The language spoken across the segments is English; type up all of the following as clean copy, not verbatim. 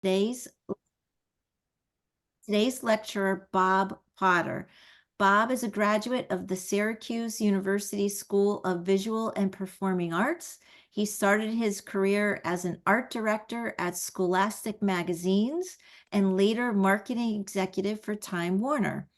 Today's Today's lecturer, Bob Potter. Bob is a graduate of the Syracuse University School of Visual and Performing Arts. He started his career as an art director at Scholastic Magazines and later marketing executive for Time Warner,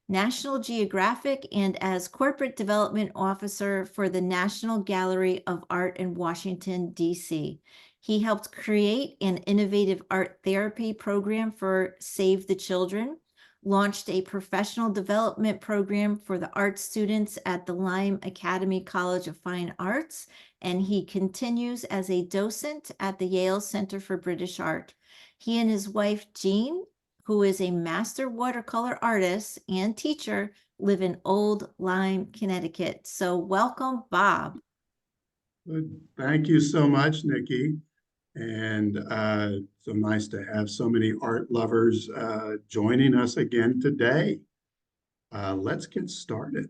National Geographic, and as corporate development officer for the National Gallery of Art in Washington, D.C. He helped create an innovative art therapy program for Save the Children, launched a professional development program for the art students at the Lyme Academy College of Fine Arts, and he continues as a docent at the Yale Center for British Art. He and his wife, Jean, who is a master watercolor artist and teacher, live in Old Lyme, Connecticut. So welcome, Bob. Good. Thank you so much, Nikki. And so nice to have so many art lovers joining us again today. Let's get started.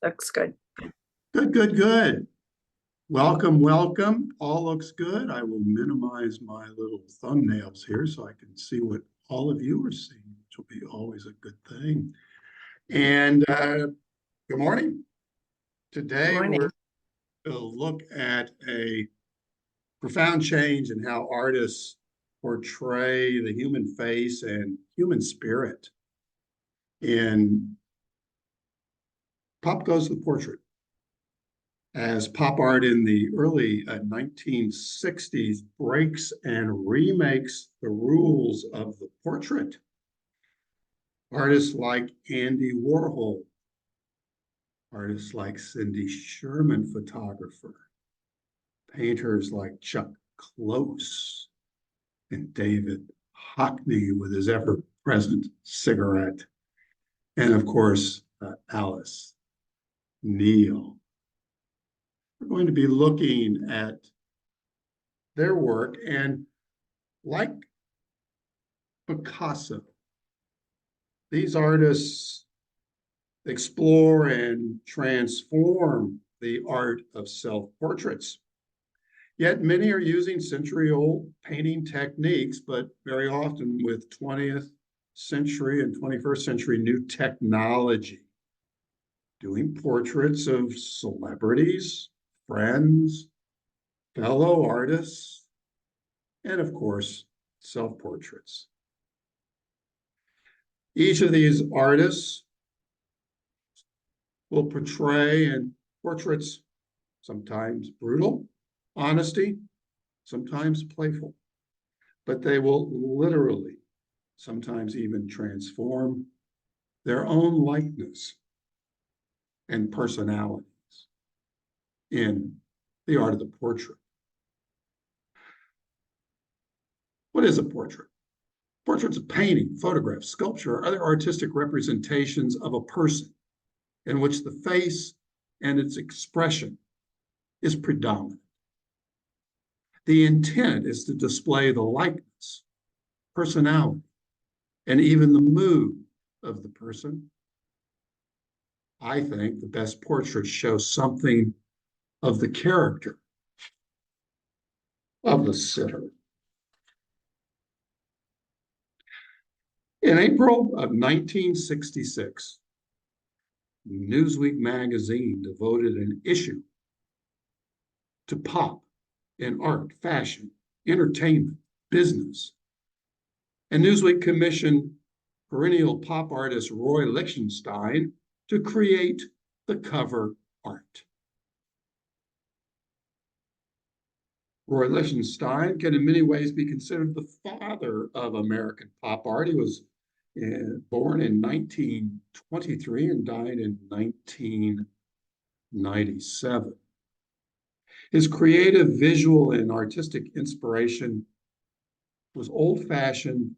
Looks good. Good. Welcome, welcome. All looks good. I will minimize my little thumbnails here so I can see what all of you are seeing, which will be always a good thing. And good morning. Today we're going to look at a profound change in how artists portray the human face and human spirit in Pop Goes the Portrait. As pop art in the early 1960s breaks and remakes the rules of the portrait, artists like Andy Warhol, artists like Cindy Sherman, photographer, painters like Chuck Close and David Hockney with his ever-present cigarette, and of course, Alice Neal. We're going to be looking at their work, and like Picasso, these artists explore and transform the art of self-portraits. Yet many are using century-old painting techniques, but very often with 20th century and 21st century new technology, doing portraits of celebrities, friends, fellow artists, and of course, self-portraits. Each of these artists will portray in portraits sometimes brutal, honesty, sometimes playful, but they will literally sometimes even transform their own likeness and personalities in the art of the portrait. What is a portrait? Portrait's a painting, photograph, sculpture, or other artistic representations of a person in which the face and its expression is predominant. The intent is to display the likeness, personality, and even the mood of the person. I think the best portraits show something of the character of the sitter. In April of 1966, Newsweek magazine devoted an issue to pop in art, fashion, entertainment, business. And Newsweek commissioned perennial pop artist Roy Lichtenstein to create the cover art. Roy Lichtenstein can in many ways be considered the father of American pop art. He was born in 1923 and died in 1997. His creative, visual, and artistic inspiration was old-fashioned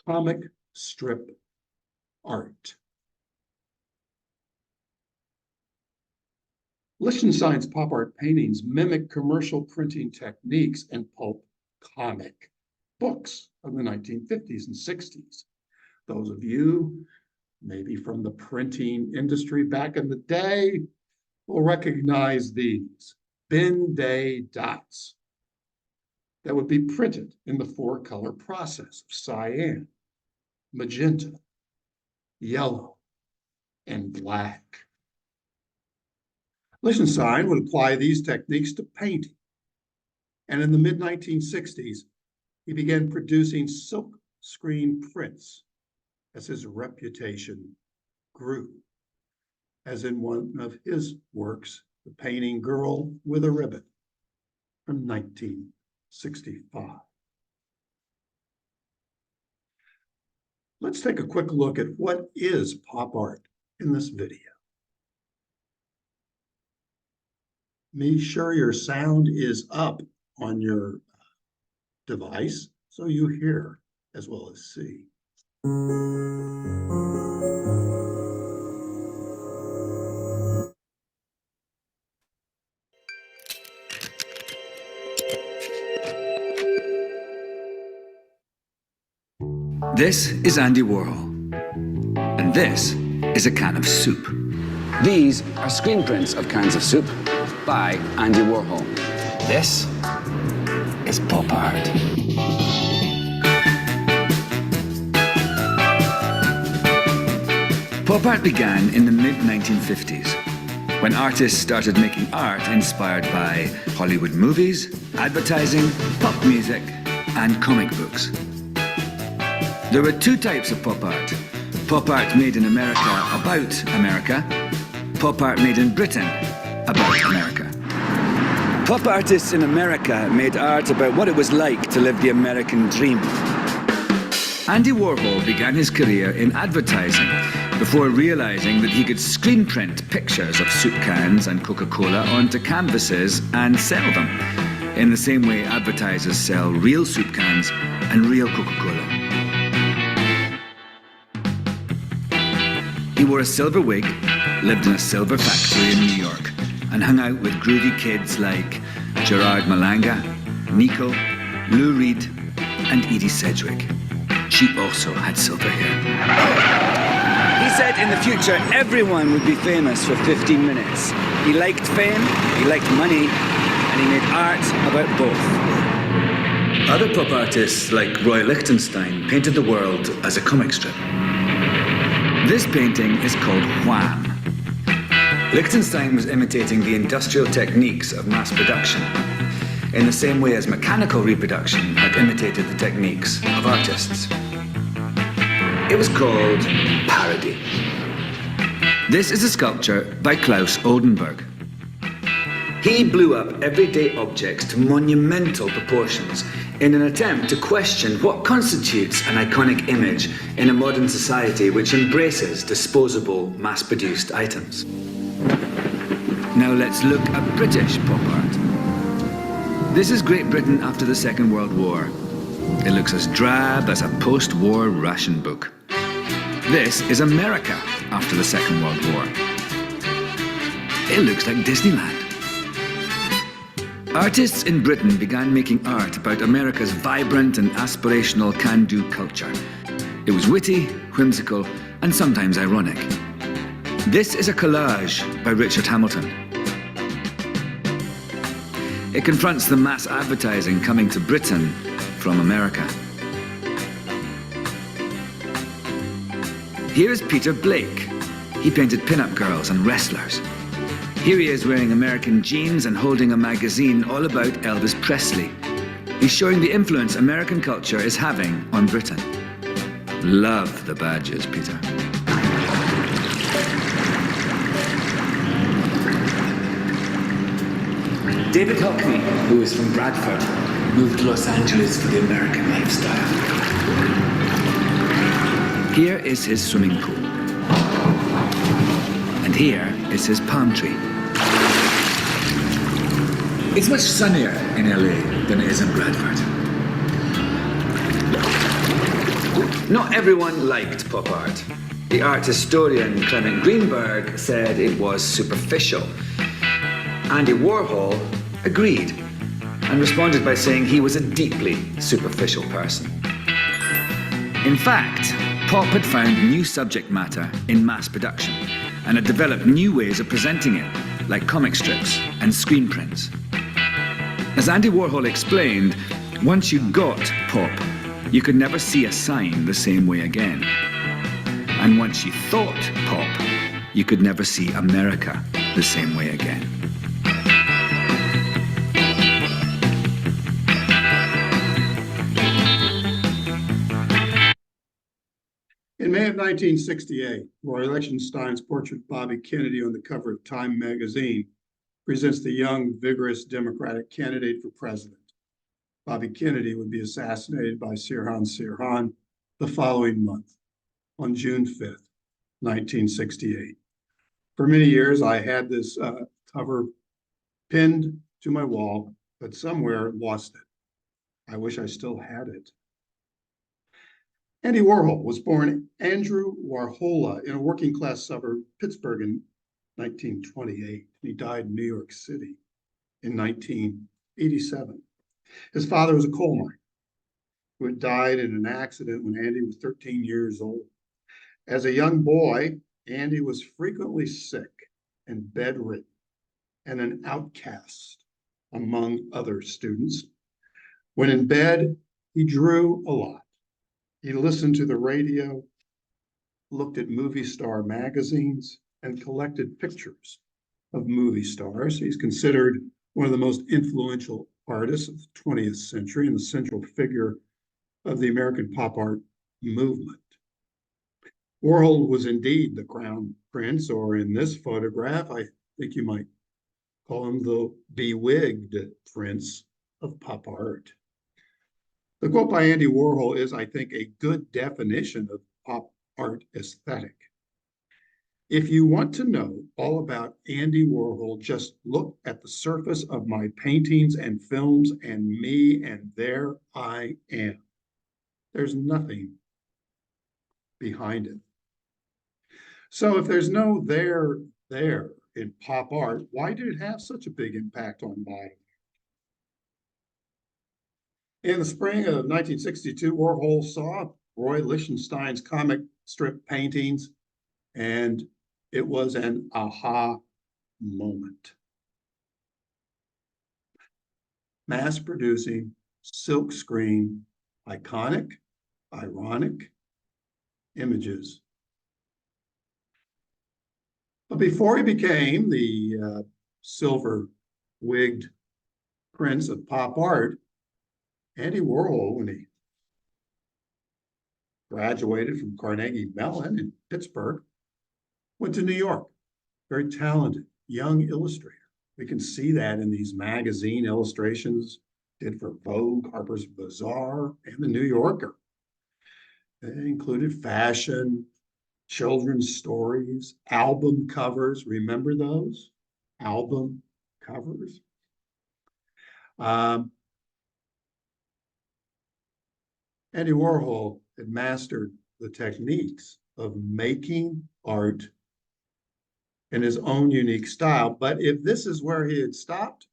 comic strip art. Lichtenstein's pop art paintings mimic commercial printing techniques and pulp comic books of the 1950s and 60s. Those of you maybe from the printing industry back in the day, will recognize these bin day dots that would be printed in the four-color process of cyan, magenta, yellow, and black. Lichtenstein would apply these techniques to painting, and in the mid-1960s, he began producing silk screen prints as his reputation grew, as in one of his works, the painting Girl with a Ribbon from 1965. Let's take a quick look at what is pop art in this video. Be sure your sound is up on your device so you hear as well as see. This is Andy Warhol, and this is a can of soup. These are screen prints of cans of soup by Andy Warhol. This is pop art. Pop art began in the mid-1950s, when artists started making art inspired by Hollywood movies, advertising, pop music, and comic books. There were two types of pop art. Pop art made in America about America. Pop art made in Britain about America. Pop artists in America made art about what it was like to live the American dream. Andy Warhol began his career in advertising before realizing that he could screen print pictures of soup cans and Coca-Cola onto canvases and sell them, in the same way advertisers sell real soup cans and real Coca-Cola. He wore a silver wig, lived in a silver factory in New York, and hung out with groovy kids like Gerard Malanga, Nico, Lou Reed, and Edie Sedgwick. She also had silver hair. He said in the future everyone would be famous for 15 minutes. He liked fame, he liked money, and he made art about both. Other pop artists like Roy Lichtenstein painted the world as a comic strip. This painting is called Wham. Lichtenstein was imitating the industrial techniques of mass production, in the same way as mechanical reproduction had imitated the techniques of artists. It was called parody. This is a sculpture by Klaus Oldenburg. He blew up everyday objects to monumental proportions in an attempt to question what constitutes an iconic image in a modern society which embraces disposable, mass-produced items. Now let's look at British pop art. This is Great Britain after the Second World War. It looks as drab as a post-war ration book. This is America after the Second World War. It looks like Disneyland. Artists in Britain began making art about America's vibrant and aspirational can-do culture. It was witty, whimsical, and sometimes ironic. This is a collage by Richard Hamilton. It confronts the mass advertising coming to Britain from America. Here is Peter Blake. He painted pin-up girls and wrestlers. Here he is wearing American jeans and holding a magazine all about Elvis Presley. He's showing the influence American culture is having on Britain. Love the badges, Peter. David Hockney, who is from Bradford, moved to Los Angeles for the American lifestyle. Here is his swimming pool. And here is his palm tree. It's much sunnier in LA than it is in Bradford. Not everyone liked pop art. The art historian Clement Greenberg said it was superficial. Andy Warhol agreed and responded by saying he was a deeply superficial person. In fact, Pop had found new subject matter in mass production and had developed new ways of presenting it, like comic strips and screen prints. As Andy Warhol explained, once you got pop, you could never see a sign the same way again. And once you thought pop, you could never see America the same way again. In May of 1968, Roy Lichtenstein's portrait of Bobby Kennedy on the cover of Time magazine presents the young, vigorous Democratic candidate for president. Bobby Kennedy would be assassinated by Sirhan Sirhan the following month, on June 5th, 1968. For many years, I had this cover pinned to my wall, but somewhere lost it. I wish I still had it. Andy Warhol was born Andrew Warhola in a working-class suburb, Pittsburgh, in 1928. He died in New York City in 1987. His father was a coal miner who had died in an accident when Andy was 13 years old. As a young boy, Andy was frequently sick and bedridden and an outcast among other students. When in bed, he drew a lot. He listened to the radio, looked at movie star magazines, and collected pictures of movie stars. He's considered one of the most influential artists of the 20th century and the central figure of the American pop art movement. Warhol was indeed the crown prince, or in this photograph, I think you might call him the bewigged prince of pop art. The quote by Andy Warhol is, I think, a good definition of pop art aesthetic. If you want to know all about Andy Warhol, just look at the surface of my paintings and films and me, and there I am. There's nothing behind it. So if there's no there in pop art, why did it have such a big impact on modern? In the spring of 1962, Warhol saw Roy Lichtenstein's comic strip paintings, and it was an aha moment. Mass producing, silkscreen, iconic, ironic images. But before he became the silver-wigged prince of pop art, Andy Warhol, when he graduated from Carnegie Mellon in Pittsburgh, went to New York. Very talented, young illustrator. We can see that in these magazine illustrations, did for Vogue, Harper's Bazaar, and the New Yorker. It included fashion, children's stories, album covers. Remember those? Album covers. Andy Warhol had mastered the techniques of making art in his own unique style. But if this is where he had stopped,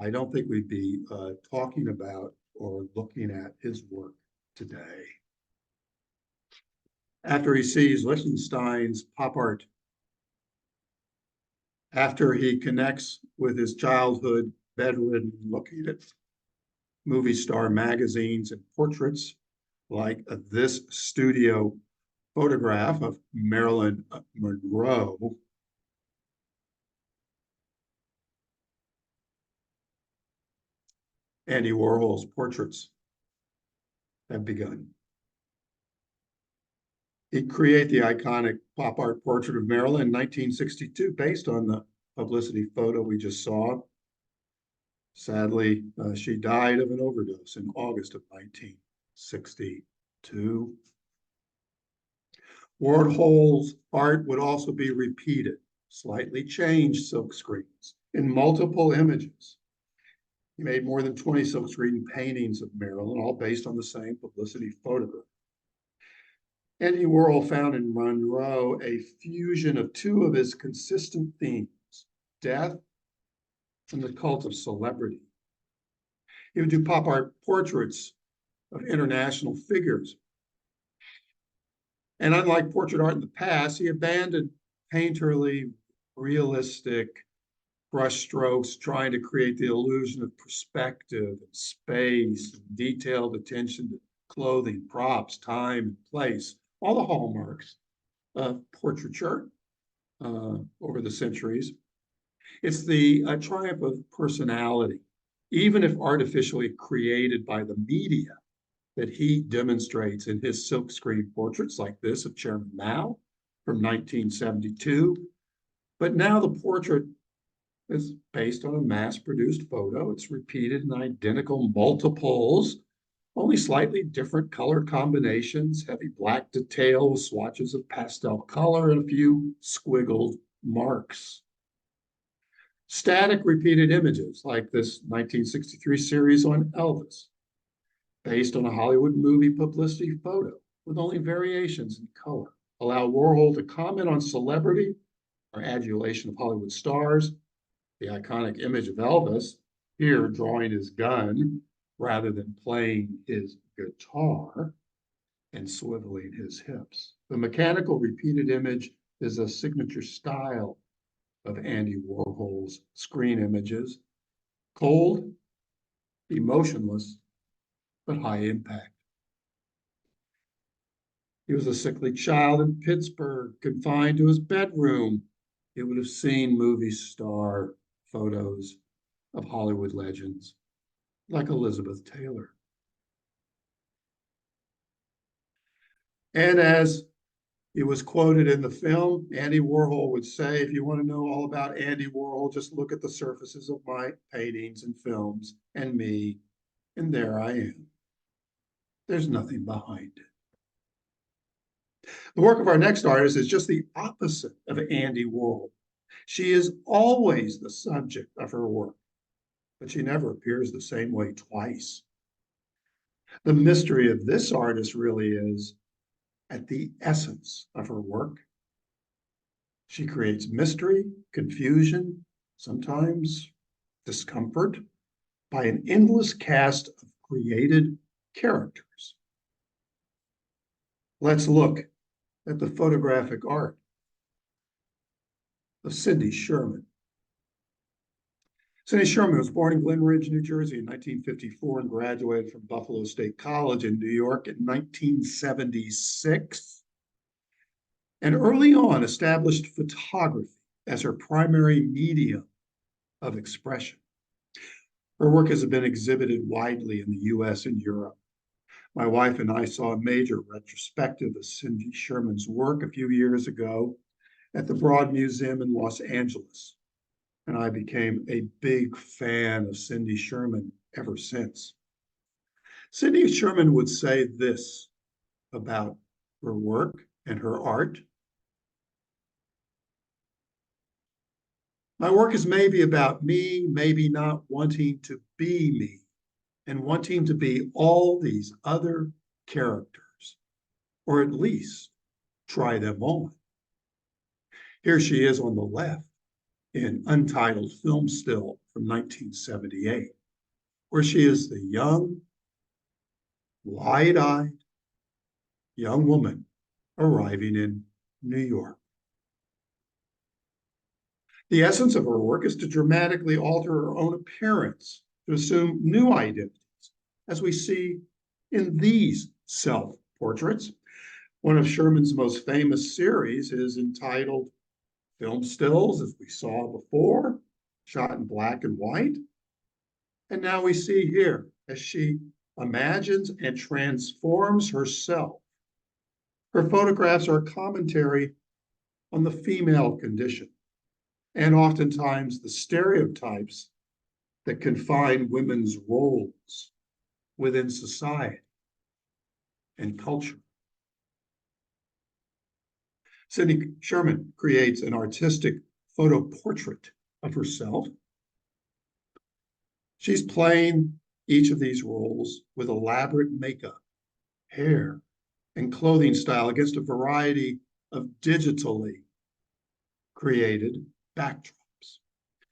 I don't think we'd be talking about or looking at his work today. After he sees Lichtenstein's pop art, after he connects with his childhood bedridden looking at movie star magazines and portraits, like this studio photograph of Marilyn Monroe, Andy Warhol's portraits have begun. He'd create the iconic pop art portrait of Marilyn in 1962, based on the publicity photo we just saw. Sadly, she died of an overdose in August of 1962. Warhol's art would also be repeated, slightly changed silkscreens in multiple images. He made more than 20 silkscreen paintings of Marilyn, all based on the same publicity photograph. Andy Warhol found in Monroe a fusion of two of his consistent themes, death and the cult of celebrity. He would do pop art portraits of international figures, And unlike portrait art in the past, he abandoned painterly, realistic brushstrokes, trying to create the illusion of perspective and space, and detailed attention to clothing, props, time, and place, all the hallmarks of portraiture over the centuries. It's the triumph of personality, even if artificially created by the media, that he demonstrates in his silkscreen portraits like this of Chairman Mao from 1972. But now the portrait is based on a mass-produced photo. It's repeated in identical multiples, only slightly different color combinations, heavy black detail with swatches of pastel color and a few squiggled marks. Static repeated images like this 1963 series on Elvis, based on a Hollywood movie publicity photo with only variations in color, allow Warhol to comment on celebrity or adulation of Hollywood stars. The iconic image of Elvis, here drawing his gun rather than playing his guitar and swiveling his hips. The mechanical repeated image is a signature style of Andy Warhol's screen images, cold, emotionless, but high impact. He was a sickly child in Pittsburgh, confined to his bedroom. He would have seen movie star photos of Hollywood legends like Elizabeth Taylor. And as he was quoted in the film, Andy Warhol would say, if you want to know all about Andy Warhol, just look at the surfaces of my paintings and films and me, and there I am. There's nothing behind it. The work of our next artist is just the opposite of Andy Warhol. She is always the subject of her work, but she never appears the same way twice. The mystery of this artist really is at the essence of her work. She creates mystery, confusion, sometimes discomfort by an endless cast of created characters. Let's look at the photographic art of Cindy Sherman. Cindy Sherman was born in Glen Ridge, New Jersey in 1954 and graduated from Buffalo State College in New York in 1976. And early on established photography as her primary medium of expression. Her work has been exhibited widely in the US and Europe. My wife and I saw a major retrospective of Cindy Sherman's work a few years ago at the Broad Museum in Los Angeles. And I became a big fan of Cindy Sherman ever since. Cindy Sherman would say this about her work and her art. My work is maybe about me, maybe not wanting to be me, and wanting to be all these other characters, or at least try them on. Here she is on the left in untitled film still from 1978, where she is the young, wide-eyed young woman arriving in New York. The essence of her work is to dramatically alter her own appearance, to assume new identities, as we see in these self-portraits. One of Sherman's most famous series is entitled Film Stills, as we saw before, shot in black and white. And now we see here as she imagines and transforms herself. Her photographs are a commentary on the female condition and oftentimes the stereotypes that confine women's roles within society and culture. Cindy Sherman creates an artistic photo portrait of herself. She's playing each of these roles with elaborate makeup, hair, and clothing style against a variety of digitally created backdrops.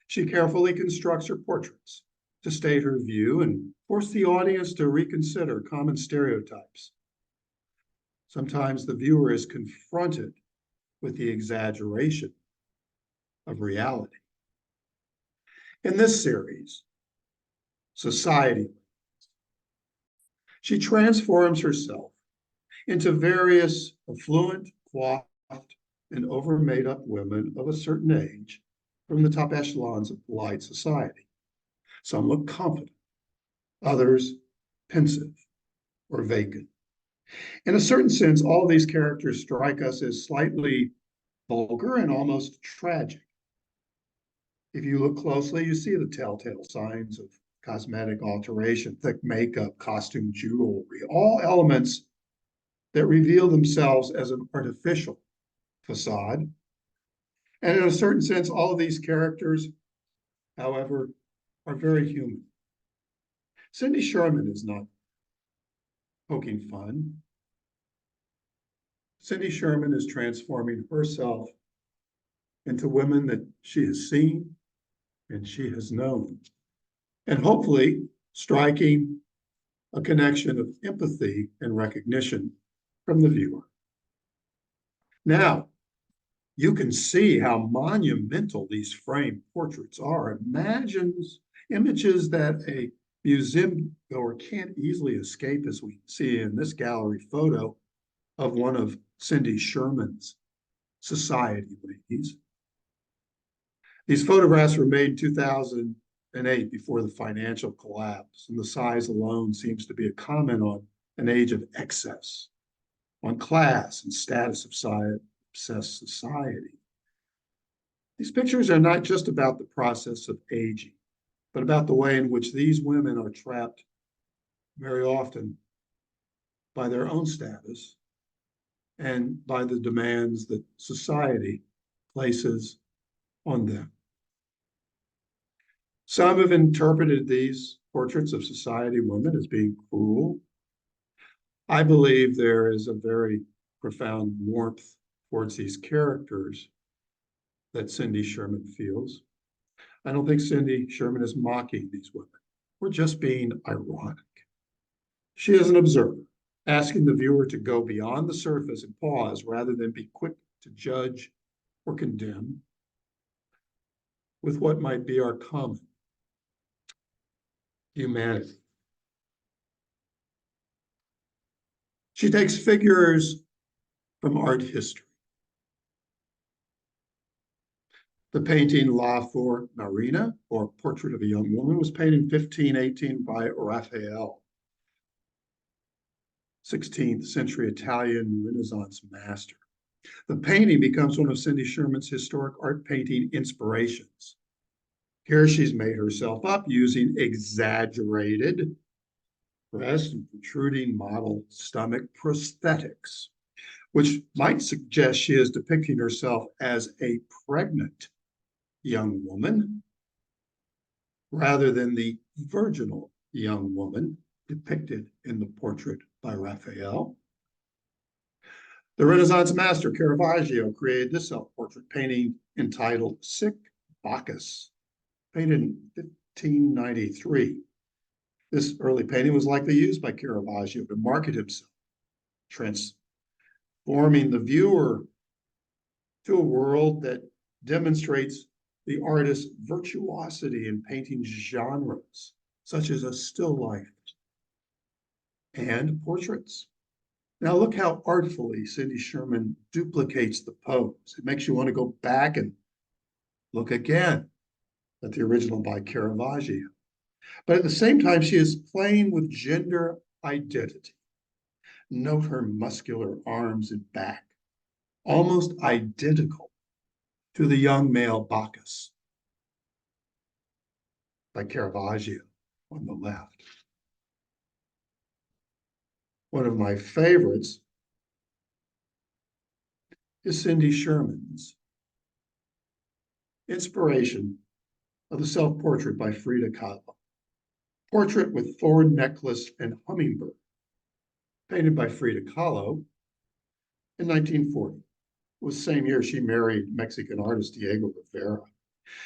She carefully constructs her portraits to state her view and force the audience to reconsider common stereotypes. Sometimes the viewer is confronted with the exaggeration of reality. In this series, Society, she transforms herself into various affluent, coiffed, and over-made-up women of a certain age from the top echelons of polite society. Some look confident, others pensive or vacant. In a certain sense, all these characters strike us as slightly vulgar and almost tragic. If you look closely, you see the telltale signs of cosmetic alteration, thick makeup, costume jewelry, all elements that reveal themselves as an artificial facade. And in a certain sense, all of these characters, however, are very human. Cindy Sherman is not poking fun. Cindy Sherman is transforming herself into women that she has seen and she has known, and hopefully striking a connection of empathy and recognition from the viewer. Now, you can see how monumental these framed portraits are. Imagine images that a museum goer can't easily escape, as we see in this gallery photo of one of Cindy Sherman's society ladies. These photographs were made in 2008 before the financial collapse, and the size alone seems to be a comment on an age of excess, on class and status of obsessed society. These pictures are not just about the process of aging, but about the way in which these women are trapped very often by their own status and by the demands that society places on them. Some have interpreted these portraits of society women as being cruel. I believe there is a very profound warmth towards these characters that Cindy Sherman feels. I don't think Cindy Sherman is mocking these women. We're just being ironic. She is an observer, asking the viewer to go beyond the surface and pause rather than be quick to judge or condemn with what might be our common humanity. She takes figures from art history. The painting La For Marina, or Portrait of a Young Woman, was painted in 1518 by Raphael, 16th century Italian Renaissance master. The painting becomes one of Cindy Sherman's historic art painting inspirations. Here she's made herself up using exaggerated breast and protruding model stomach prosthetics, which might suggest she is depicting herself as a pregnant young woman rather than the virginal young woman depicted in the portrait by Raphael. The Renaissance master Caravaggio created this self-portrait painting entitled Sic Bacchus, painted in 1593. This early painting was likely used by Caravaggio to market himself, transforming the viewer to a world that demonstrates the artist's virtuosity in painting genres, such as a still life and portraits. Now look how artfully Cindy Sherman duplicates the pose. It makes you want to go back and look again at the original by Caravaggio. But at the same time, she is playing with gender identity. Note her muscular arms and back, almost identical to the young male Bacchus by Caravaggio on the left. One of my favorites is Cindy Sherman's inspiration of the self-portrait by Frida Kahlo. Portrait with thorn necklace and hummingbird, painted by Frida Kahlo in 1940. It was the same year she married Mexican artist Diego Rivera.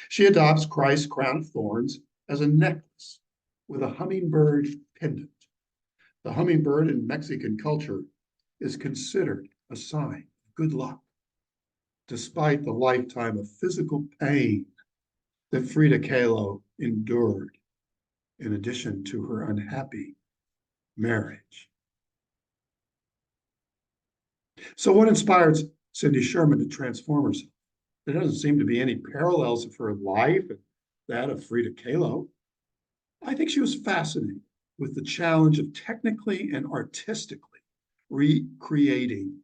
She adopts Christ's crown of thorns as a necklace with a hummingbird pendant. The hummingbird in Mexican culture is considered a sign of good luck, despite the lifetime of physical pain that Frida Kahlo endured, in addition to her unhappy marriage. So what inspired Cindy Sherman to transform herself? There doesn't seem to be any parallels of her life and that of Frida Kahlo. I think she was fascinated with the challenge of technically and artistically recreating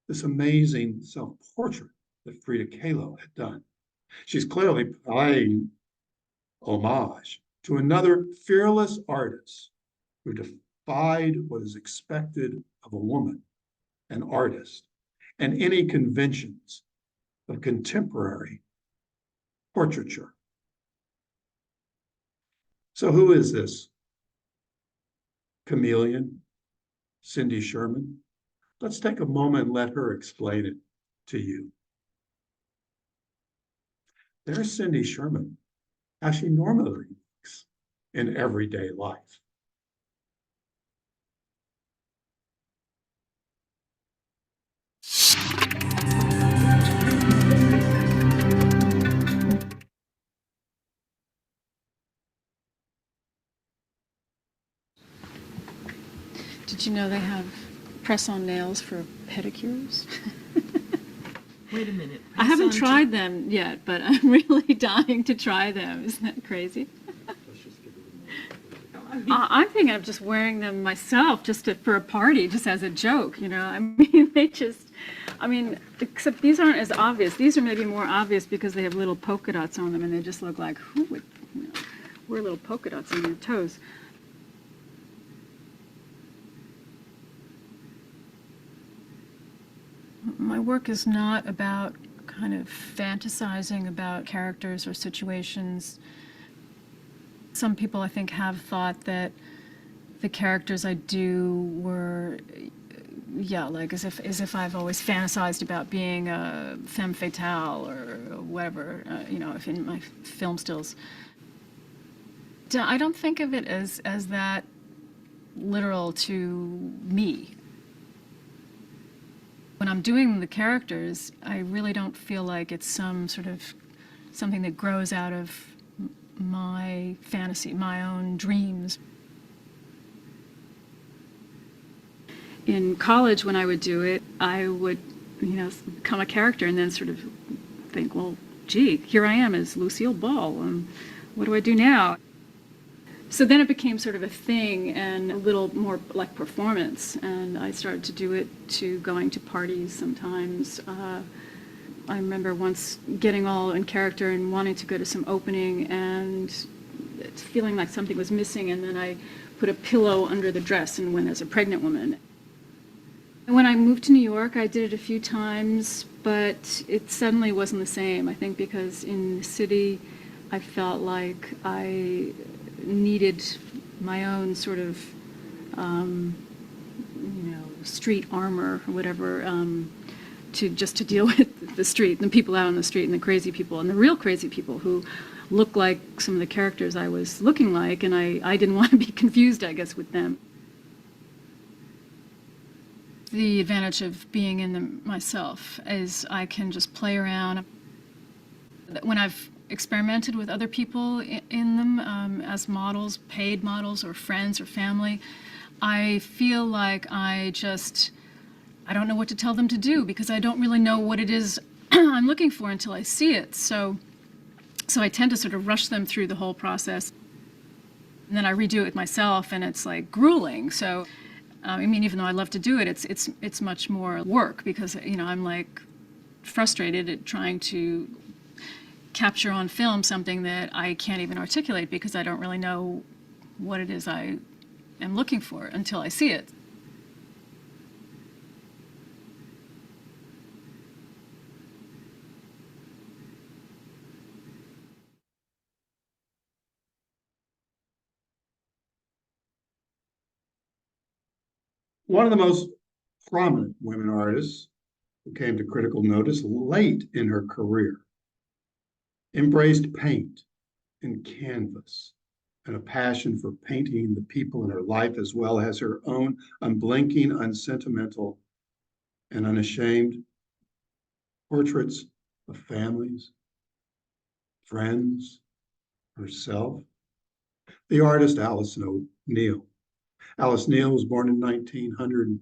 this amazing self-portrait that Frida Kahlo had done. She's clearly paying homage to another fearless artist who defied what is expected of a woman, an artist, and any conventions of contemporary portraiture. So who is this chameleon, Cindy Sherman? Let's take a moment and let her explain it to you. There's Cindy Sherman, how she normally looks in everyday life. Did you know they have press-on nails for pedicures? Wait a minute. I haven't press on tried them yet, but I'm really dying to try them. Isn't that crazy? I'm thinking of just wearing them myself, for a party, just as a joke, you know. I mean, except these aren't as obvious. These are maybe more obvious because they have little polka dots on them, and they just look like, who would, wear little polka dots on your toes? My work is not about kind of fantasizing about characters or situations. Some people, I think, have thought that the characters I do were, like as if I've always fantasized about being a femme fatale or whatever, if in my film stills. I don't think of it as that literal to me. When I'm doing the characters, I really don't feel like it's something that grows out of my fantasy, my own dreams. In college, when I would do it, I would, become a character and then sort of think, well, gee, here I am as Lucille Ball, what do I do now? So then it became sort of a thing and a little more like performance, and I started to do it to going to parties sometimes. I remember once getting all in character and wanting to go to some opening and feeling like something was missing, and then I put a pillow under the dress and went as a pregnant woman. And when I moved to New York, I did it a few times, but it suddenly wasn't the same. I think because in the city, I felt like I needed my own sort of, street armor or whatever, to deal with the street, the people out on the street, and the crazy people, and the real crazy people who look like some of the characters I was looking like, and I didn't want to be confused, I guess, with them. The advantage of being in them myself is I can just play around. When I've experimented with other people in them as models, paid models, or friends or family, I feel like I don't know what to tell them to do because I don't really know what it is I'm looking for until I see it. So I tend to sort of rush them through the whole process. And then I redo it myself, and it's like grueling. So, even though I love to do it, it's much more work because, I'm like frustrated at trying to capture on film something that I can't even articulate because I don't really know what it is I am looking for until I see it. One of the most prominent women artists who came to critical notice late in her career embraced paint and canvas and a passion for painting the people in her life as well as her own unblinking, unsentimental and unashamed portraits of families, friends, herself. The artist Alice Neal. Alice Neal was born in 1900 and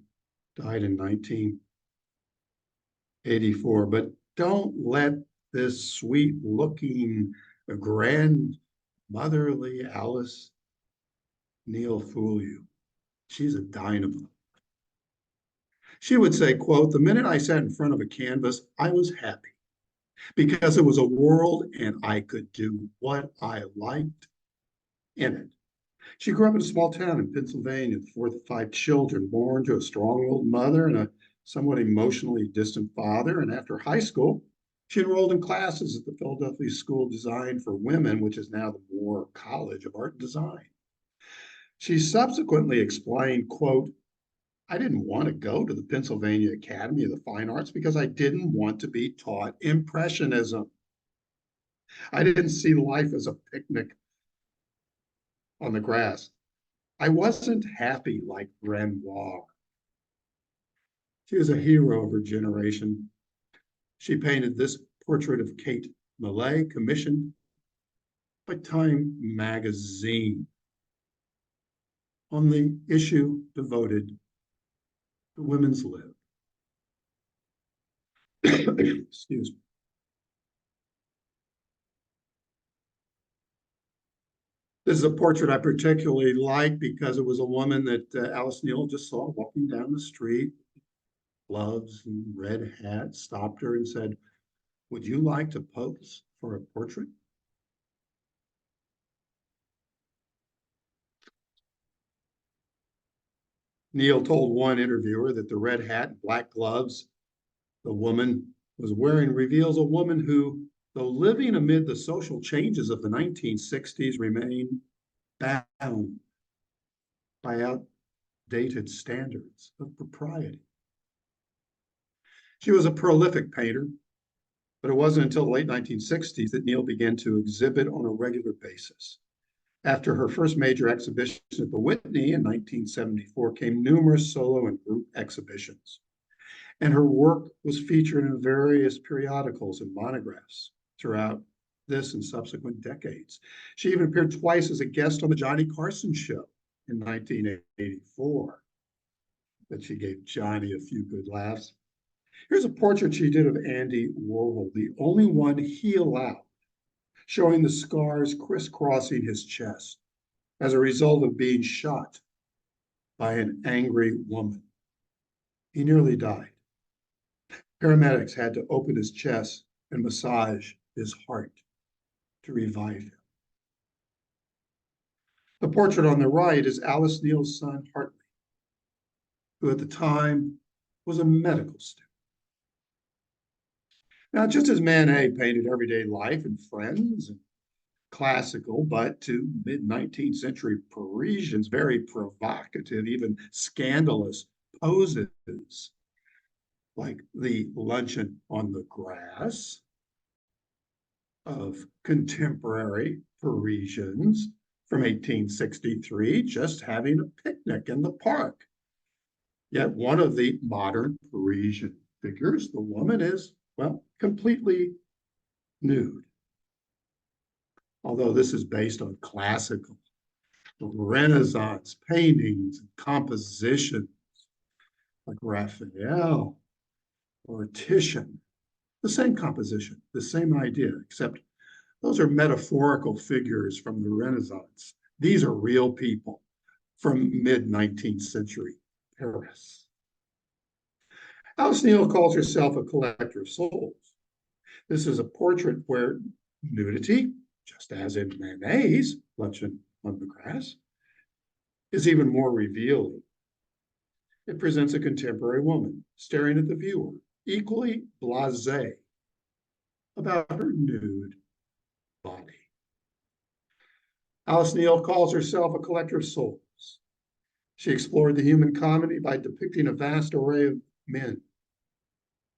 died in 1984. But don't let this sweet looking, grandmotherly Alice Neal fool you. She's a dynamo. She would say, quote, "The minute I sat in front of a canvas, I was happy because it was a world and I could do what I liked in it." She grew up in a small town in Pennsylvania, the fourth of five children, born to a strong-willed mother and a somewhat emotionally distant father. And after high school, she enrolled in classes at the Philadelphia School of Design for Women, which is now the Moore College of Art and Design. She subsequently explained, quote, "I didn't want to go to the Pennsylvania Academy of the Fine Arts because I didn't want to be taught Impressionism. I didn't see life as a picnic on the grass. I wasn't happy like Renoir." She was a hero of her generation. She painted this portrait of Kate Millay, commissioned by Time magazine on the issue devoted to women's lib. Excuse me. This is a portrait I particularly like because it was a woman that Alice Neal just saw walking down the street, gloves and red hat, stopped her and said, "Would you like to pose for a portrait?" Neal told one interviewer that the red hat and black gloves the woman was wearing reveals a woman who, though living amid the social changes of the 1960s, remained bound by outdated standards of propriety. She was a prolific painter, but it wasn't until the late 1960s that Neal began to exhibit on a regular basis. After her first major exhibition at the Whitney in 1974 came numerous solo and group exhibitions. And her work was featured in various periodicals and monographs throughout this and subsequent decades. She even appeared twice as a guest on the Johnny Carson show in 1984. But she gave Johnny a few good laughs. Here's a portrait she did of Andy Warhol, the only one he allowed, showing the scars crisscrossing his chest as a result of being shot by an angry woman. He nearly died. Paramedics had to open his chest and massage his heart to revive him. The portrait on the right is Alice Neal's son, Hartley, who at the time was a medical student. Now, just as Manet painted everyday life and friends and classical, but to mid-19th century Parisians, very provocative, even scandalous poses, like the luncheon on the grass of contemporary Parisians from 1863, just having a picnic in the park. Yet one of the modern Parisian figures, the woman, is, well, completely nude. Although this is based on classical Renaissance paintings and compositions like Raphael or Titian, the same composition, the same idea, except those are metaphorical figures from the Renaissance. These are real people from mid-19th century Paris. Alice Neal calls herself a collector of souls. This is a portrait where nudity, just as in Manet's Luncheon on the Grass, is even more revealing. It presents a contemporary woman staring at the viewer, equally blasé about her nude body. Alice Neal calls herself a collector of souls. She explored the human comedy by depicting a vast array of men,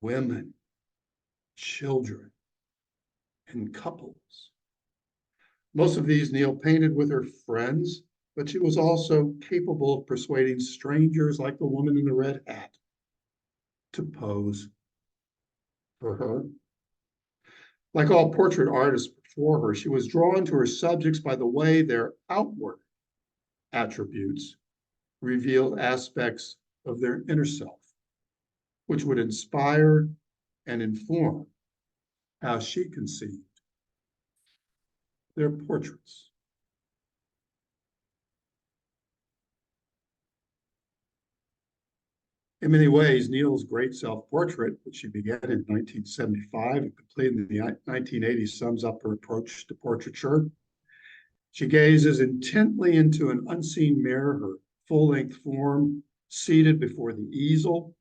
women, children, and couples. Most of these Neal painted with her friends, but she was also capable of persuading strangers like the woman in the red hat to pose for her. Like all portrait artists before her, she was drawn to her subjects by the way their outward attributes revealed aspects of their inner self, which would inspire and inform how she conceived their portraits. In many ways, Neal's great self-portrait, which she began in 1975 and completed in the 1980s, sums up her approach to portraiture. She gazes intently into an unseen mirror, her full-length form seated before the easel,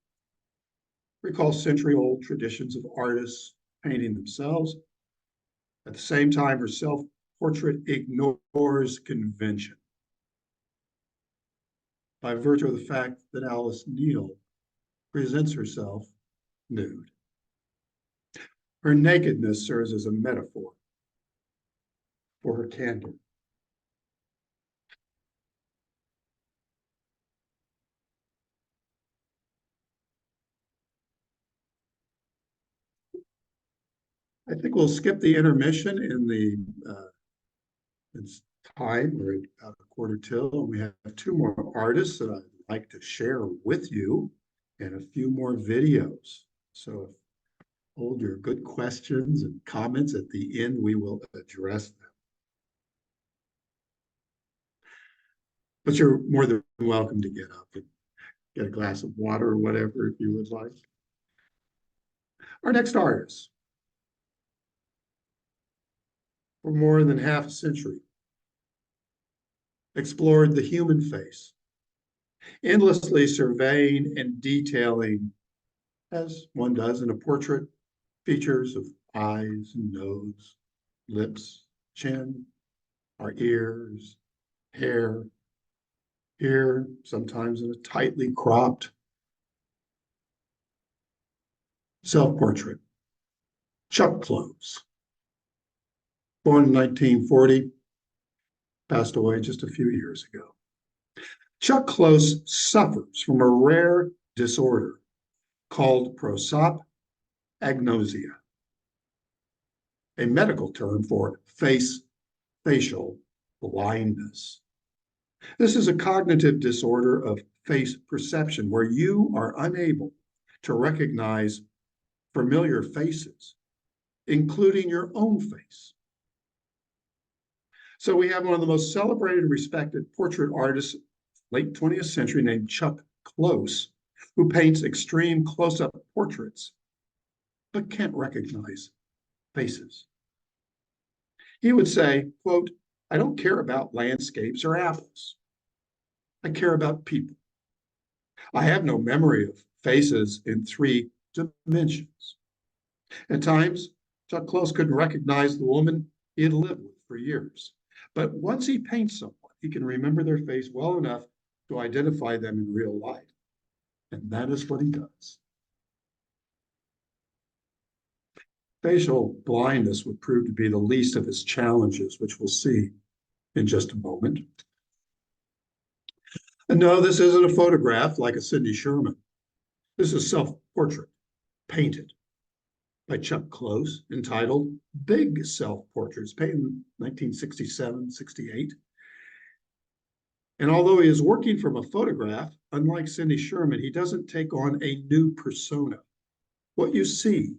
recalls century-old traditions of artists painting themselves. At the same time, her self-portrait ignores convention by virtue of the fact that Alice Neal presents herself nude. Her nakedness serves as a metaphor for her candor. I think we'll skip the intermission in the it's time. We're at about a quarter till, and we have two more artists that I'd like to share with you and a few more videos. So hold your good questions and comments. At the end, we will address them. But you're more than welcome to get up and get a glass of water or whatever if you would like. Our next artist, for more than half a century, explored the human face, endlessly surveying and detailing, as one does in a portrait, features of eyes and nose, lips, chin, our ears, hair, here, sometimes in a tightly cropped self-portrait. Chuck Close, born in 1940, passed away just a few years ago. Chuck Close suffers from a rare disorder called prosopagnosia, a medical term for facial blindness. This is a cognitive disorder of face perception where you are unable to recognize familiar faces, including your own face. So we have one of the most celebrated and respected portrait artists, late 20th century, named Chuck Close, who paints extreme close-up portraits, but can't recognize faces. He would say, quote, "I don't care about landscapes or apples. I care about people. I have no memory of faces in 3 dimensions." At times, Chuck Close couldn't recognize the woman he had lived with for years. But once he paints someone, he can remember their face well enough to identify them in real light. And that is what he does. Facial blindness would prove to be the least of his challenges, which we'll see in just a moment. And no, this isn't a photograph like a Cindy Sherman. This is self-portrait, painted by Chuck Close, entitled Big Self-Portraits, painted in 1967, 68. And although he is working from a photograph, unlike Cindy Sherman, he doesn't take on a new persona. What you see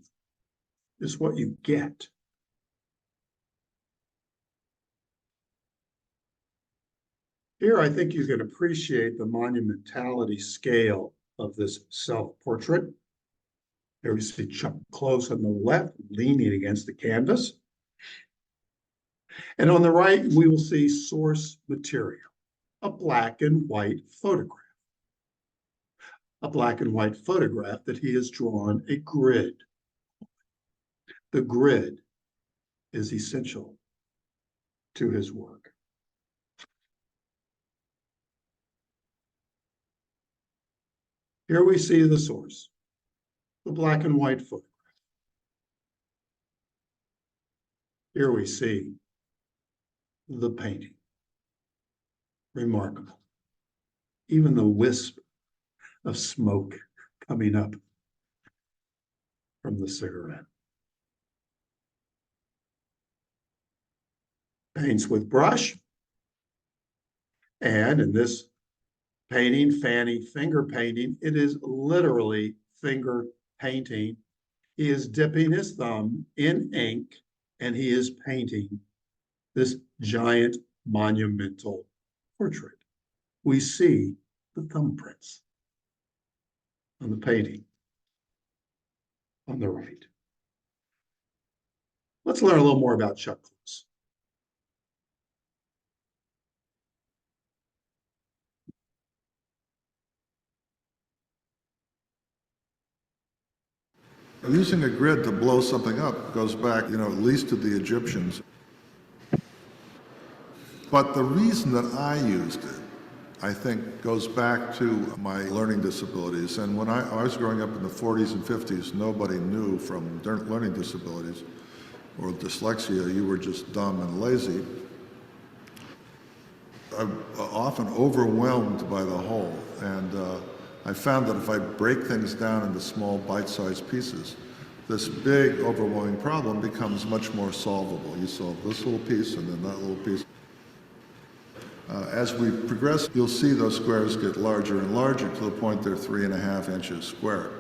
is what you get. Here, I think you can appreciate the monumentality scale of this self-portrait. Here we see Chuck Close on the left, leaning against the canvas. And on the right, we will see source material, a black and white photograph. A black and white photograph that he has drawn a grid. The grid is essential to his work. Here we see the source, the black and white photograph. Here we see the painting. Remarkable. Even the wisp of smoke coming up from the cigarette. Paints with brush. And in this painting, Fanny finger painting, it is literally finger painting. He is dipping his thumb in ink and he is painting this giant monumental portrait. We see the thumbprints on the painting on the right. Let's learn a little more about Chuck Close. Using a grid to blow something up goes back, at least to the Egyptians. But the reason that I used it, I think, goes back to my learning disabilities. And when I was growing up in the 40s and 50s, nobody knew from learning disabilities or dyslexia, you were just dumb and lazy. I'm often overwhelmed by the whole. And I found that if I break things down into small bite-sized pieces, this big overwhelming problem becomes much more solvable. You solve this little piece and then that little piece. As we progress, you'll see those squares get larger and larger to the point they're 3.5 inches square,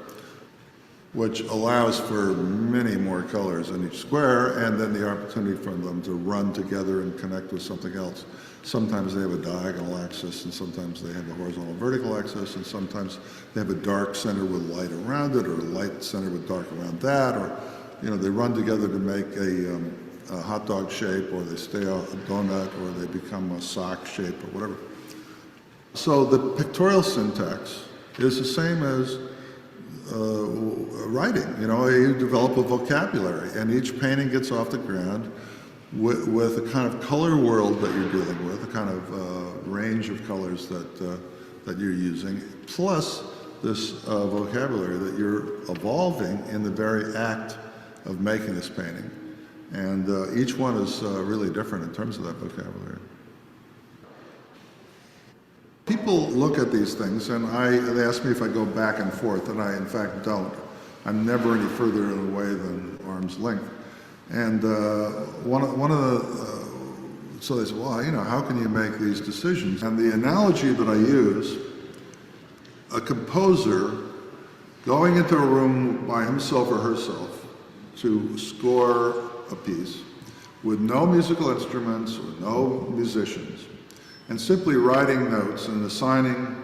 which allows for many more colors in each square, and then the opportunity for them to run together and connect with something else. Sometimes they have a diagonal axis, and sometimes they have a horizontal vertical axis, and sometimes they have a dark center with light around it, or a light center with dark around that, or they run together to make a hot dog shape, or they stay a donut, or they become a sock shape, or whatever. So the pictorial syntax is the same as writing. You develop a vocabulary, and each painting gets off the ground with a kind of color world that you're dealing with, a kind of range of colors that you're using, plus this vocabulary that you're evolving in the very act of making this painting. And each one is really different in terms of that vocabulary. People look at these things and they ask me if I go back and forth, and I in fact don't. I'm never any further away than arm's length. And so they say, well, how can you make these decisions? And the analogy that I use, a composer going into a room by himself or herself to score a piece with no musical instruments or no musicians, and simply writing notes and assigning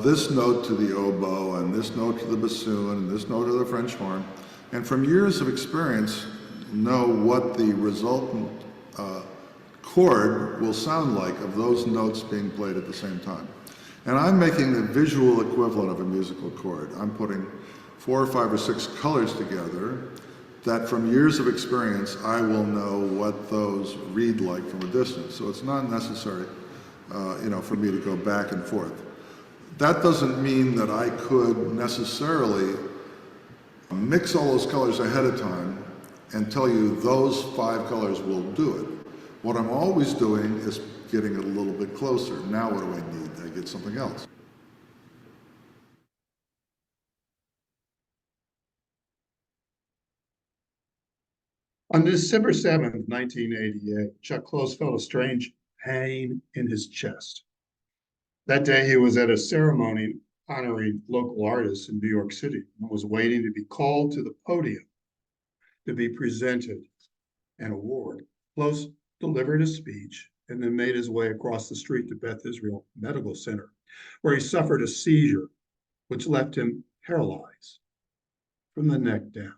this note to the oboe and this note to the bassoon and this note to the French horn, and from years of experience know what the resultant chord will sound like of those notes being played at the same time. And I'm making the visual equivalent of a musical chord. I'm putting 4 or 5 or 6 colors together that from years of experience I will know what those read like from a distance. So it's not necessary for me to go back and forth. That doesn't mean that I could necessarily mix all those colors ahead of time and tell you those 5 colors will do it. What I'm always doing is getting it a little bit closer. Now what do I need? I get something else. On December 7th, 1988, Chuck Close felt a strange pain in his chest. That day, he was at a ceremony honoring local artists in New York City and was waiting to be called to the podium to be presented an award. Close delivered a speech and then made his way across the street to Beth Israel Medical Center, where he suffered a seizure, which left him paralyzed from the neck down.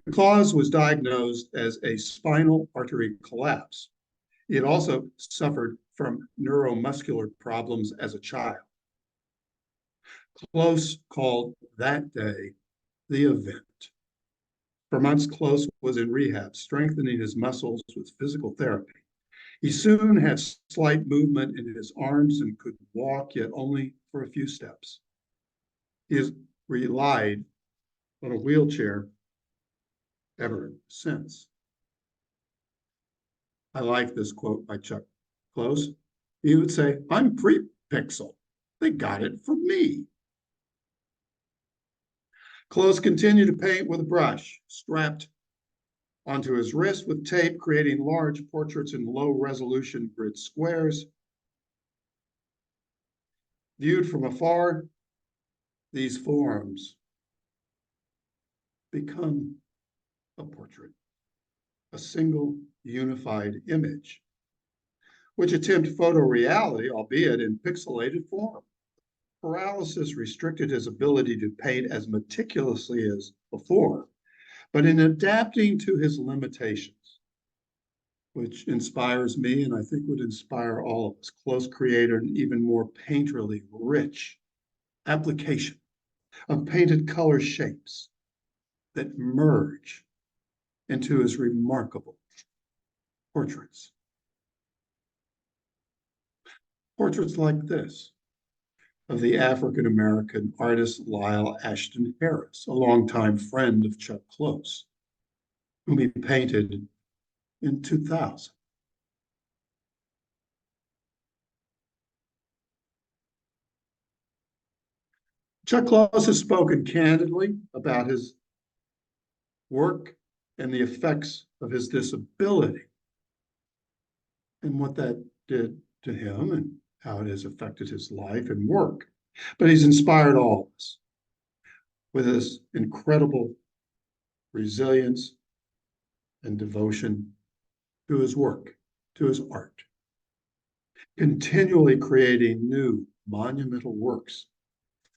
The cause was diagnosed as a spinal artery collapse. He had also suffered from neuromuscular problems as a child. Close called that day the event. For months, Close was in rehab, strengthening his muscles with physical therapy. He soon had slight movement in his arms and could walk, yet only for a few steps. He has relied on a wheelchair ever since. I like this quote by Chuck Close. He would say, I'm pre-Pixel. They got it from me. Close continue to paint with a brush strapped onto his wrist with tape, creating large portraits in low-resolution grid squares. Viewed from afar, these forms become a portrait, a single unified image, which attempt photoreality, albeit in pixelated form. Paralysis restricted his ability to paint as meticulously as before, but in adapting to his limitations, which inspires me and I think would inspire all of us, close creator and even more painterly, rich application of painted color shapes that merge into his remarkable portraits. Portraits like this of the African-American artist Lyle Ashton Harris, a longtime friend of Chuck Close, whom he painted in 2000. Chuck Close has spoken candidly about his work and the effects of his disability and what that did to him and how it has affected his life and work. But he's inspired all of us with his incredible resilience and devotion to his work, to his art, continually creating new monumental works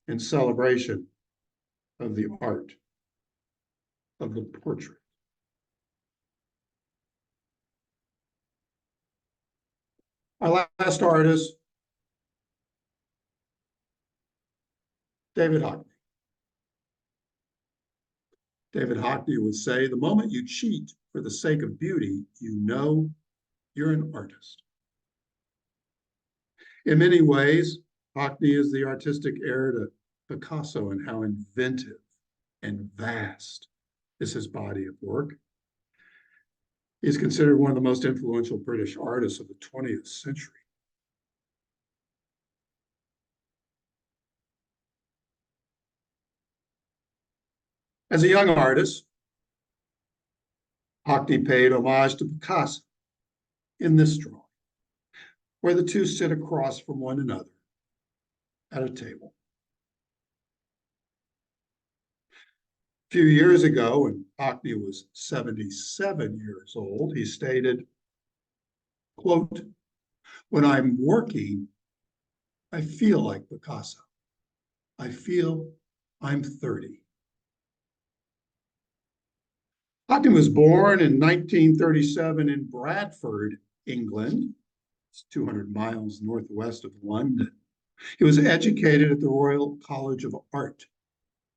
in celebration of the art of the portrait. Our last artist, David Hockney. David Hockney would say, the moment you cheat for the sake of beauty, you know you're an artist. In many ways, Hockney is the artistic heir to Picasso and how inventive and vast is his body of work. He's considered one of the most influential British artists of the 20th century. As a young artist, Hockney paid homage to Picasso in this drawing, where the two sit across from one another at a table. A few years ago, when Hockney was 77 years old, he stated, quote, when I'm working, I feel like Picasso. I feel I'm 30. Hockney was born in 1937 in Bradford, England. It's 200 miles northwest of London. He was educated at the Royal College of Art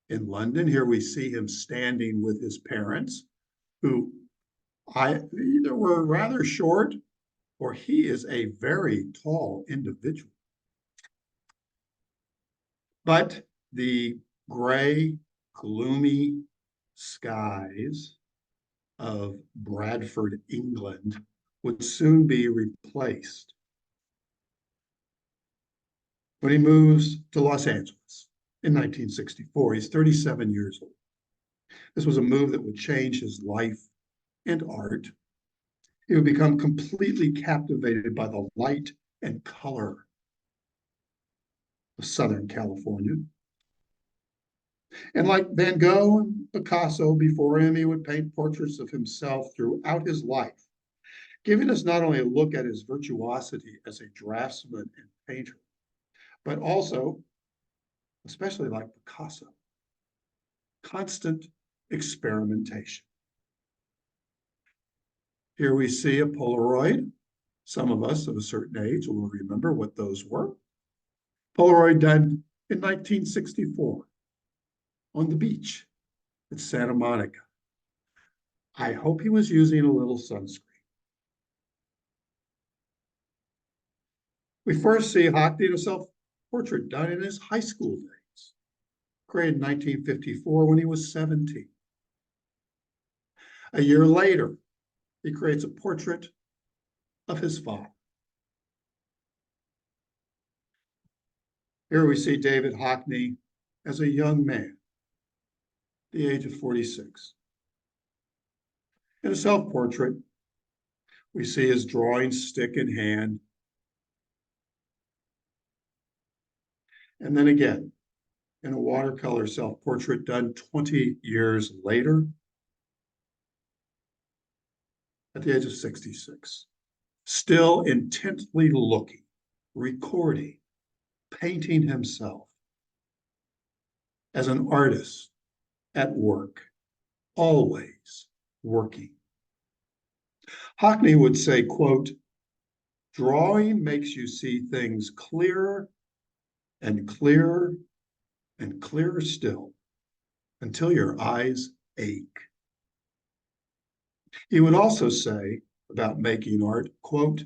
in London. Here we see him standing with his parents, who either were rather short or he is a very tall individual. But the gray, gloomy skies of Bradford, England, would soon be replaced when he moves to Los Angeles in 1964. He's 37 years old. This was a move that would change his life and art. He would become completely captivated by the light and color of Southern California. And like Van Gogh and Picasso before him, he would paint portraits of himself throughout his life, giving us not only a look at his virtuosity as a draftsman and painter, but also, especially like Picasso, constant experimentation. Here we see a Polaroid. Some of us of a certain age will remember what those were. Polaroid done in 1964 on the beach at Santa Monica. I hope he was using a little sunscreen. We first see Hockney in a self-portrait done in his high school days, created in 1954 when he was 17. A year later, he creates a portrait of his father. Here we see David Hockney as a young man, the age of 46. In a self-portrait, we see his drawing stick in hand. And then again, in a watercolor self-portrait done 20 years later, at the age of 66, still intently looking, recording, painting himself as an artist at work, always working. Hockney would say, quote, drawing makes you see things clearer and clearer and clearer still until your eyes ache. He would also say about making art, quote,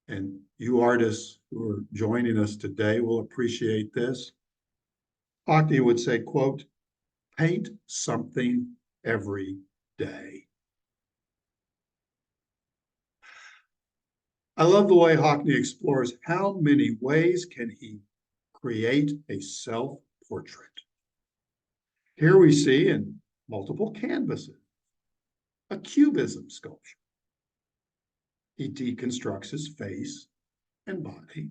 and you artists who are joining us today will appreciate this. Hockney would say, quote, paint something every day. I love the way Hockney explores how many ways can he create a self-portrait. Here we see in multiple canvases a cubism sculpture. He deconstructs his face and body.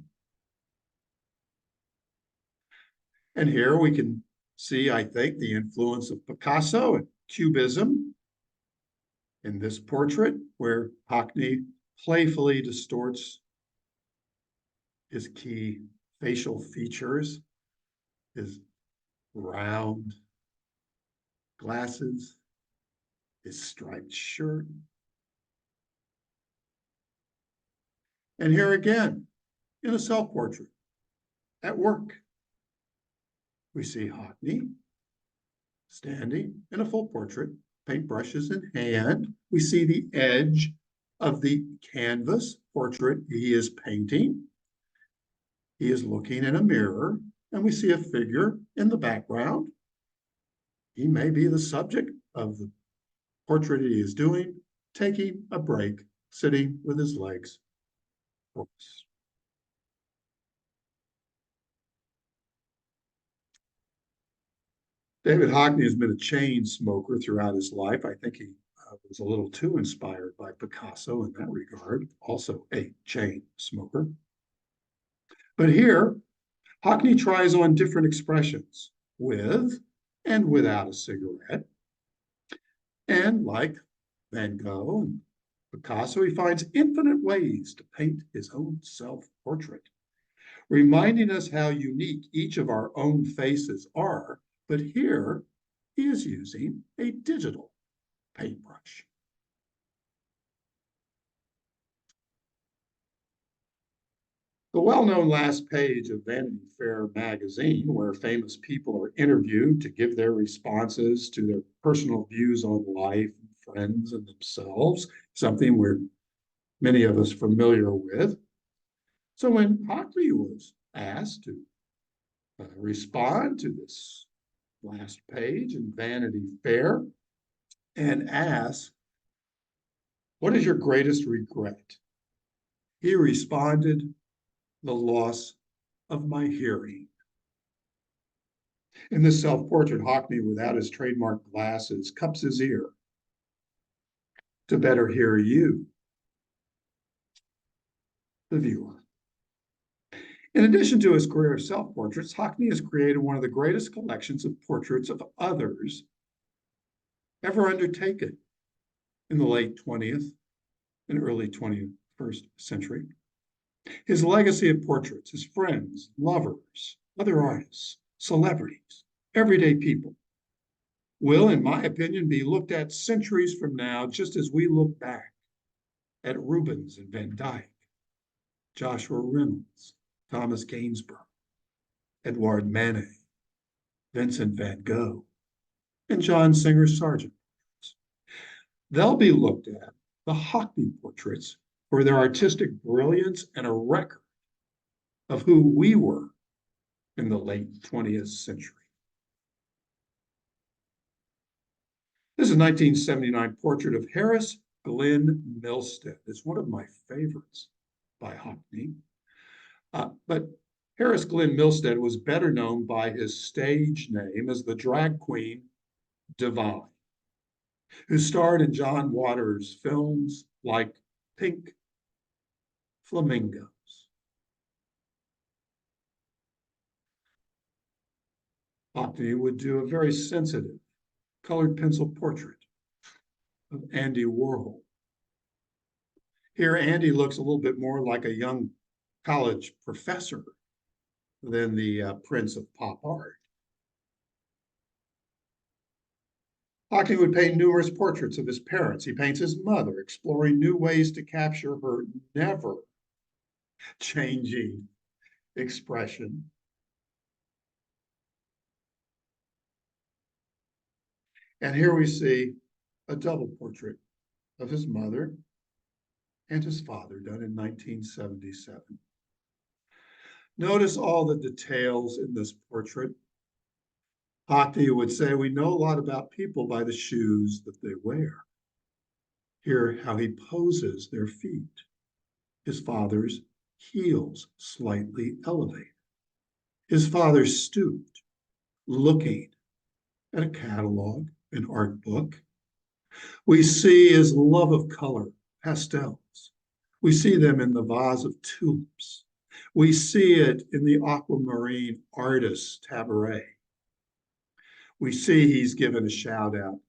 And here we can see, I think, the influence of Picasso and cubism in this portrait, where Hockney playfully distorts his key facial features, his round glasses, his striped shirt. And here again, in a self-portrait, at work, we see Hockney standing in a full portrait, paintbrushes in hand. We see the edge of the canvas portrait he is painting. He is looking in a mirror, and we see a figure in the background. He may be the subject of the portrait he is doing, taking a break, sitting with his legs crossed. David Hockney has been a chain smoker throughout his life. I think he was a little too inspired by Picasso in that regard, also a chain smoker. But here, Hockney tries on different expressions with and without a cigarette. And like Van Gogh and Picasso, he finds infinite ways to paint his own self-portrait, reminding us how unique each of our own faces are. But here, he is using a digital paintbrush. The well-known last page of Vanity Fair magazine, where famous people are interviewed to give their responses to their personal views on life, friends, and themselves, something we're many of us familiar with. So when Hockney was asked to respond to this last page in Vanity Fair and asked, what is your greatest regret? He responded, the loss of my hearing. In this self-portrait, Hockney, without his trademark glasses, cups his ear to better hear you, the viewer. In addition to his career of self-portraits, Hockney has created one of the greatest collections of portraits of others ever undertaken in the late 20th and early 21st century. His legacy of portraits, his friends, lovers, other artists, celebrities, everyday people, will, in my opinion, be looked at centuries from now, just as we look back at Rubens and Van Dyck, Joshua Reynolds, Thomas Gainsborough, Edouard Manet, Vincent van Gogh, and John Singer Sargent. They'll be looked at, the Hockney portraits, for their artistic brilliance and a record of who we were in the late 20th century. This is a 1979 portrait of Harris Glenn Milstead. It's one of my favorites by Hockney. But Harris Glenn Milstead was better known by his stage name as the drag queen Devine, who starred in John Waters' films like Pink Flamingos. Hockney would do a very sensitive colored pencil portrait of Andy Warhol. Here, Andy looks a little bit more like a young college professor than the prince of pop art. Hockney would paint numerous portraits of his parents. He paints his mother, exploring new ways to capture her never changing expression. And here we see a double portrait of his mother and his father done in 1977. Notice all the details in this portrait. Hockney would say, we know a lot about people by the shoes that they wear. Hear how he poses their feet. His father's heels slightly elevated. His father stooped, looking at a catalog, an art book. We see his love of color, pastels. We see them in the vase of tulips. We see it in the aquamarine artist cabaret. We see he's given a shout out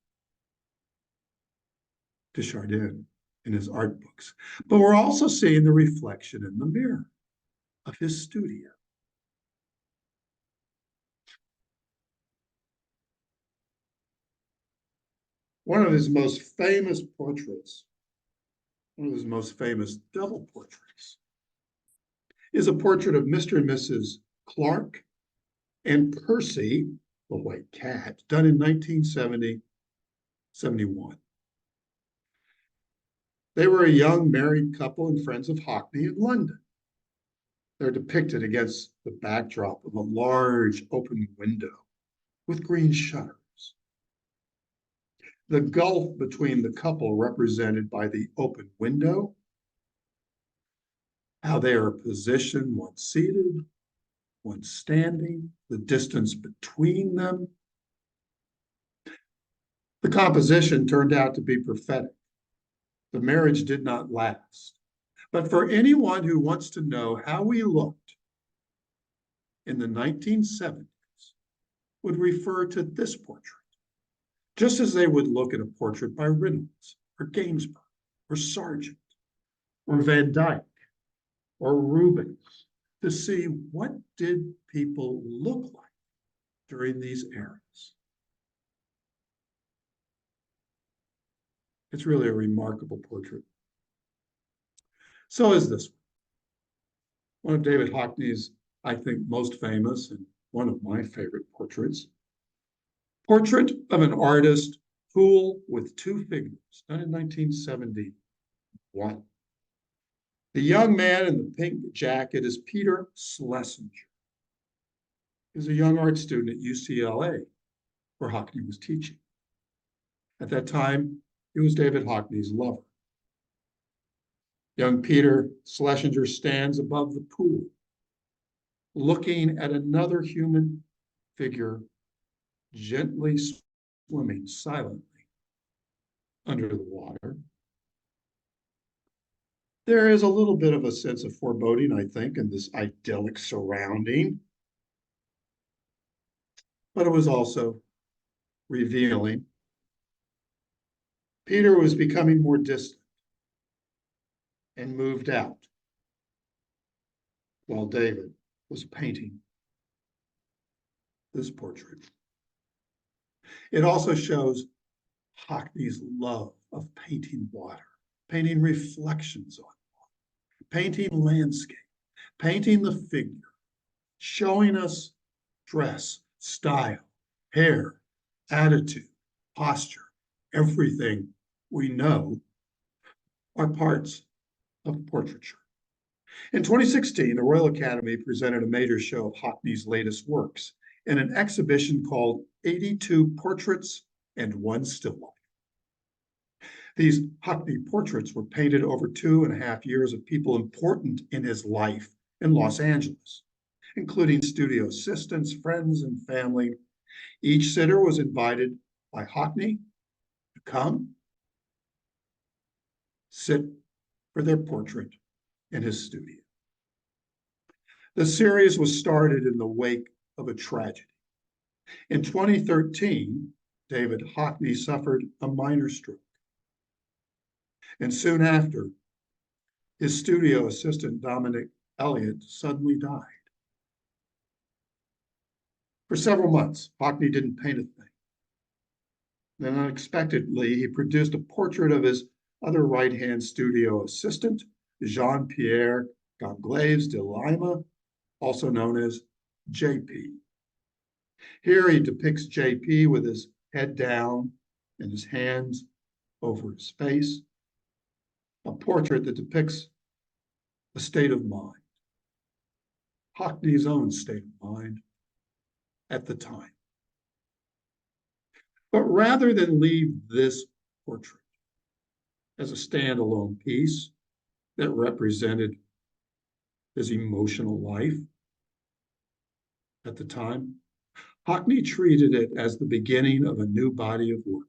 to Chardin in his art books. But we're also seeing the reflection in the mirror of his studio. One of his most famous portraits, one of his most famous double portraits, is a portrait of Mr. and Mrs. Clark and Percy, the white cat, done in 1970-71. They were a young married couple and friends of Hockney in London. They're depicted against the backdrop of a large open window with green shutters. The gulf between the couple represented by the open window, how they are positioned, one seated, one standing, the distance between them. The composition turned out to be prophetic. The marriage did not last. But for anyone who wants to know how we looked in the 1970s, would refer to this portrait, just as they would look at a portrait by Reynolds or Gainsborough or Sargent or Van Dyck or Rubens to see what did people look like during these eras. It's really a remarkable portrait. So is this one of David Hockney's, I think, most famous and one of my favorite portraits. Portrait of an artist, Pool with Two Figures, done in 1971. The young man in the pink jacket is Peter Schlesinger. He's a young art student at UCLA, where Hockney was teaching. At that time, he was David Hockney's lover. Young Peter Schlesinger stands above the pool, looking at another human figure gently swimming silently under the water. There is a little bit of a sense of foreboding, I think, in this idyllic surrounding, but it was also revealing. Peter was becoming more distant and moved out, while David was painting this portrait. It also shows Hockney's love of painting water, painting reflections on water, painting landscape, painting the figure, showing us dress, style, hair, attitude, posture, everything we know are parts of portraiture. In 2016, the Royal Academy presented a major show of Hockney's latest works in an exhibition called 82 Portraits and One Still Life. These Hockney portraits were painted over 2.5 years of people important in his life in Los Angeles, including studio assistants, friends, and family. Each sitter was invited by Hockney to come sit for their portrait in his studio. The series was started in the wake of a tragedy. In 2013, David Hockney suffered a minor stroke. And soon after, his studio assistant, Dominic Elliott, suddenly died. For several months, Hockney didn't paint a thing. Then unexpectedly, he produced a portrait of his other right-hand studio assistant, Jean-Pierre Ganglaves de Lima, also known as JP. Here he depicts JP with his head down and his hands over his face, a portrait that depicts a state of mind, Hockney's own state of mind at the time. But rather than leave this portrait as a standalone piece that represented his emotional life at the time, Hockney treated it as the beginning of a new body of work.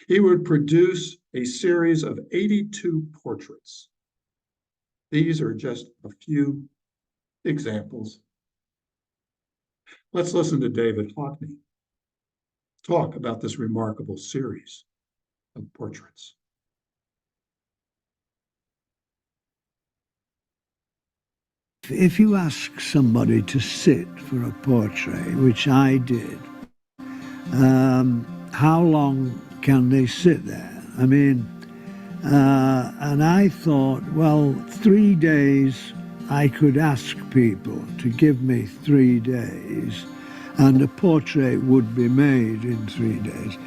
He would produce a series of 82 portraits. These are just a few examples. Let's listen to David Hockney talk about this remarkable series of portraits. If you ask somebody to sit for a portrait, which I did, how long can they sit there? I mean, and I thought, well, 3 days, I could ask people to give me 3 days and a portrait would be made in 3 days.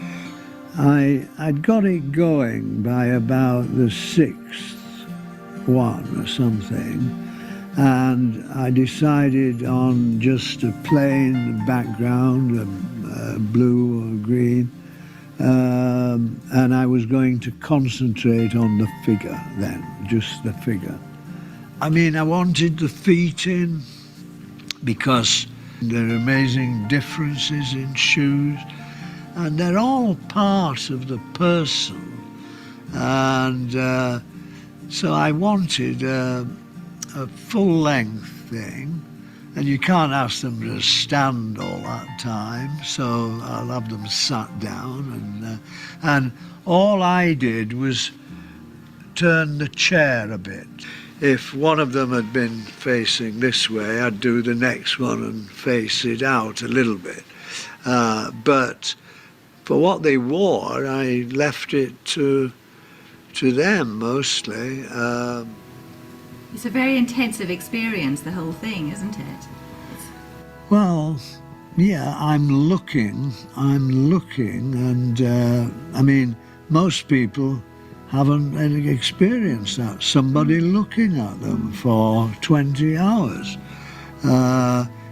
I'd got it going by about the 6th one or something, and I decided on just a plain background, blue or green, and I was going to concentrate on the figure then, just the figure. I mean, I wanted the feet in because there are amazing differences in shoes, and they're all part of the person. And so I wanted a full-length thing, and you can't ask them to stand all that time, so I'll have them sat down, and all I did was turn the chair a bit. If one of them had been facing this way, I'd do the next one and face it out a little bit. But for what they wore, I left it to them mostly. It's a very intensive experience, the whole thing, isn't it? Well, yeah, I'm looking, and I mean, most people haven't experienced that, somebody looking at them for 20 hours.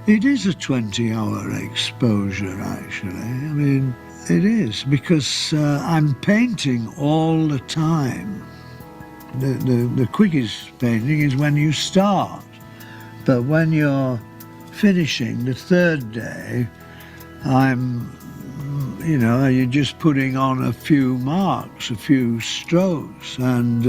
It is a 20-hour exposure, actually. I mean, it is, because I'm painting all the time. The quickest painting is when you start, but when you're finishing the third day, you're just putting on a few marks, a few strokes, and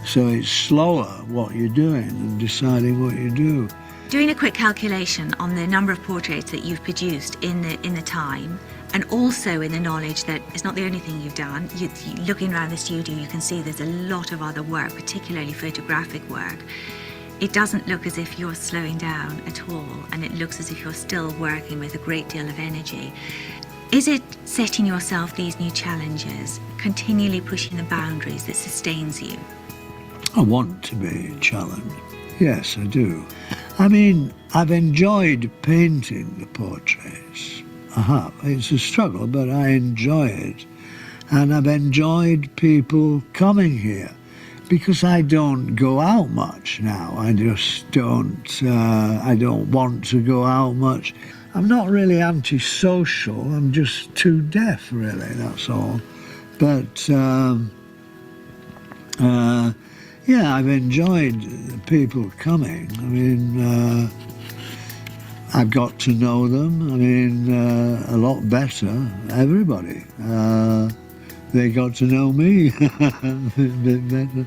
so it's slower what you're doing and deciding what you do. Doing a quick calculation on the number of portraits that you've produced in the time, and also in the knowledge that it's not the only thing you've done. Looking around the studio, you can see there's a lot of other work, particularly photographic work. It doesn't look as if you're slowing down at all, and it looks as if you're still working with a great deal of energy. Is it setting yourself these new challenges, continually pushing the boundaries, that sustains you? I want to be challenged. Yes, I do. I mean, I've enjoyed painting the portraits. I have. It's a struggle, but I enjoy it. And I've enjoyed people coming here, because I don't go out much now. I just don't, I don't want to go out much. I'm not really antisocial, I'm just too deaf, really, that's all. But, yeah, I've enjoyed people coming. I mean, I've got to know them. I mean, a lot better. Everybody. They got to know me a bit better.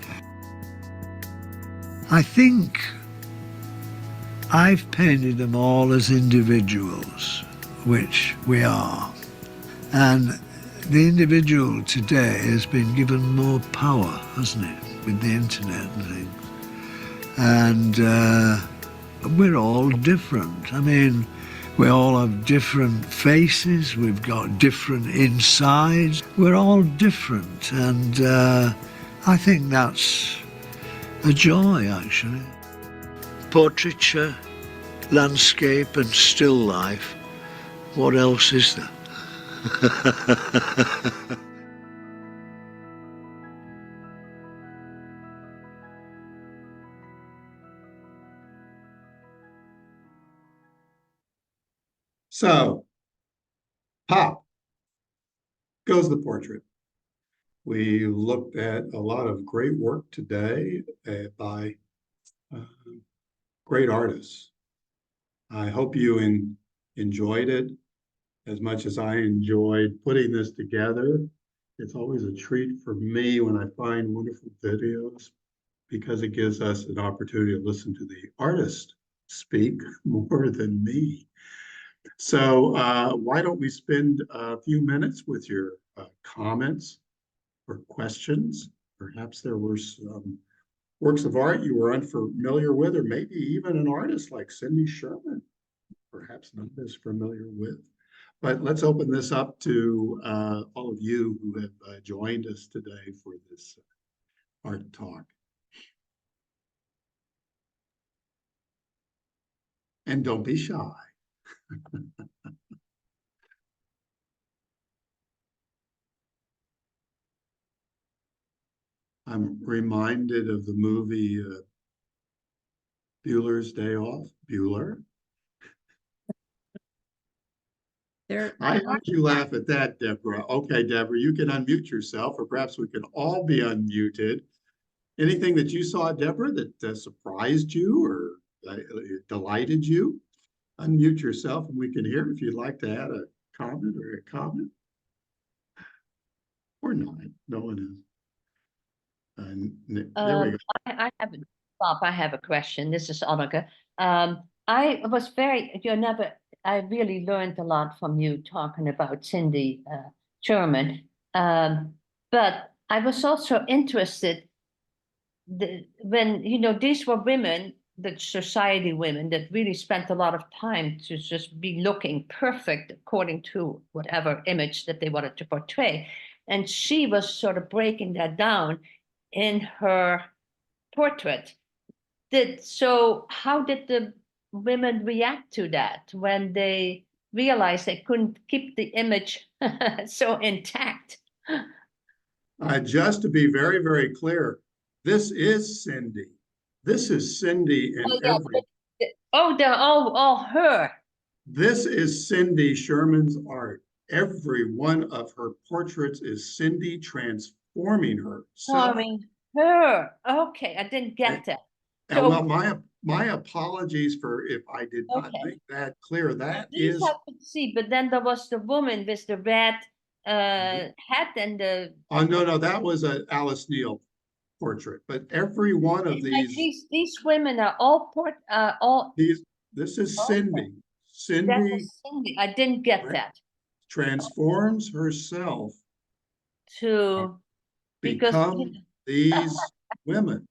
I think I've painted them all as individuals, which we are. And the individual today has been given more power, hasn't it, with the internet and things. And we're all different. I mean, we all have different faces, we've got different insides. We're all different, and I think that's a joy, actually. Portraiture, landscape and still life. What else is there? So, pop goes the portrait. We looked at a lot of great work today by great artists. I hope you enjoyed it as much as I enjoyed putting this together. It's always a treat for me when I find wonderful videos because it gives us an opportunity to listen to the artist speak more than me. So why don't we spend a few minutes with your comments or questions? Perhaps there were some works of art you were unfamiliar with, or maybe even an artist like Cindy Sherman, perhaps not as familiar with. But let's open this up to all of you who have joined us today for this art talk. And don't be shy. I'm reminded of the movie Bueller's Day Off. Bueller. I heard you laugh at that, Deborah. Okay, Deborah, you can unmute yourself, or perhaps we can all be unmuted. Anything that you saw, Deborah, that surprised you or delighted you? Unmute yourself and we can hear if you'd like to add a comment or a comment. Or not. No one is. There we go. I have Bob, I have a question. This is Annika. I was I really learned a lot from you talking about Cindy Sherman. But I was also interested when, these were women, the society women that really spent a lot of time to just be looking perfect according to whatever image that they wanted to portray. And she was sort of breaking that down in her portrait. So how did the women react to that when they realized they couldn't keep the image so intact? Just to be very, very clear, this is Cindy. This is Cindy in they're all her. This is Cindy Sherman's art. Every one of her portraits is Cindy transforming herself. Transforming her. Okay, I didn't get that. And so, well, my apologies for if I did not make that clear. That is. I could see, but then there was the woman with the red hat and the. Oh no, that was a Alice Neal portrait. But every one of these women are all This is Cindy. Cindy. That was Cindy. I didn't get that. Transforms herself to become these women.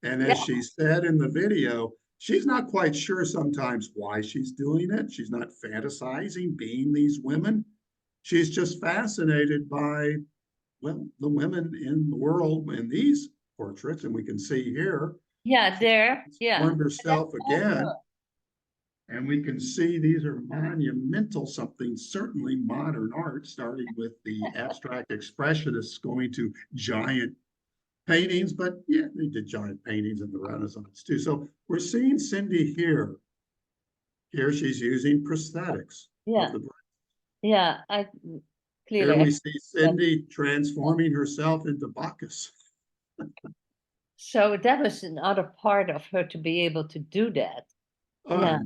And as she said in the video, she's not quite sure sometimes why she's doing it. She's not fantasizing being these women. She's just fascinated by, well, the women in the world in these portraits. And we can see here. Yeah, there. Yeah. Transformed herself again. And we can see these are monumental, something certainly modern art, starting with the abstract expressionists going to giant paintings, but yeah, they did giant paintings in the Renaissance too. So we're seeing Cindy here. Here she's using prosthetics. Yeah. Yeah, clearly. Here we see Cindy transforming herself into Bacchus. So that was another part of her to be able to do that. Yeah.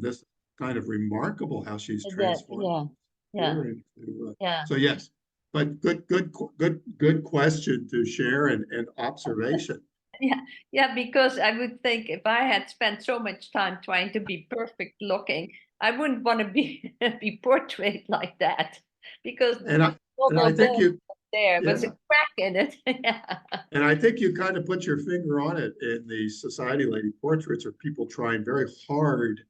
kind of remarkable how she's That, transformed yeah, here into, yeah. so yes, but good question to share and observation. Yeah, because I would think if I had spent so much time trying to be perfect looking, I wouldn't want to be be portrayed like that because And I, and I think you, there was a yeah. crack in it. Yeah. And I think you kind of put your finger on it in the Society Lady portraits, or people trying very hard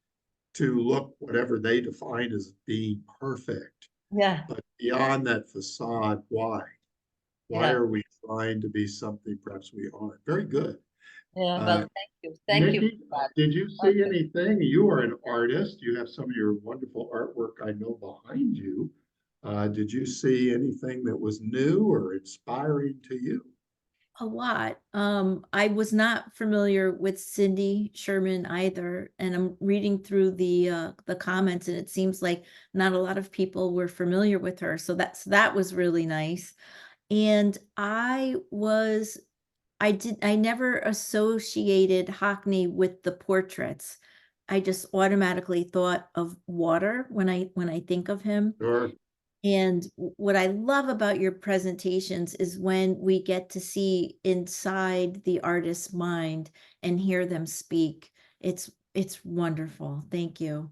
to look whatever they define as being perfect. Yeah. But beyond that facade, why? Why Yeah. are we trying to be something perhaps we aren't? Very good. Yeah, well, thank you. Thank you Nikki, for that. did you see anything? You are an artist. You have some of your wonderful artwork I know behind you. Did you see anything that was new or inspiring to you? A lot. I was not familiar with Cindy Sherman either, and I'm reading through the comments, and it seems like not a lot of people were familiar with her. So that was really nice. And I never associated Hockney with the portraits. I just automatically thought of water when I think of him. Sure. And what I love about your presentations is when we get to see inside the artist's mind and hear them speak. It's wonderful. Thank you.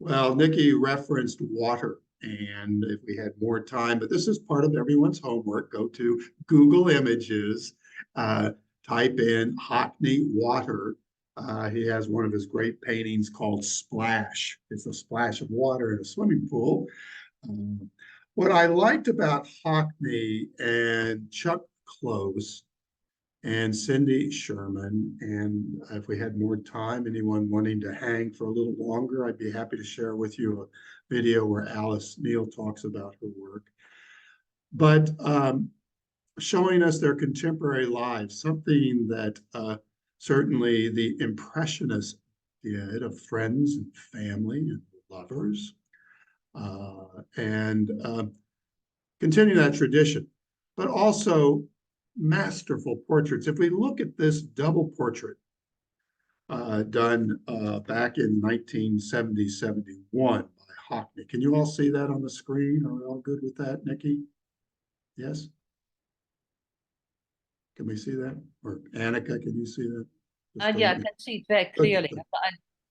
Well, Nikki referenced water, and if we had more time, but this is part of everyone's homework, go to Google Images, type in Hockney water. He has one of his great paintings called Splash. It's a splash of water in a swimming pool. What I liked about Hockney and Chuck Close and Cindy Sherman, and if we had more time, anyone wanting to hang for a little longer, I'd be happy to share with you a video where Alice Neal talks about her work. But showing us their contemporary lives, something that certainly the Impressionists did, of friends and family and lovers, and continue that tradition, but also masterful portraits. If we look at this double portrait done back in 1970-71 by Hockney. Can you all see that on the screen? Are we all good with that, Nikki? Yes? Can we see that? Or Annika, can you see that? Yeah, I can see it very clearly.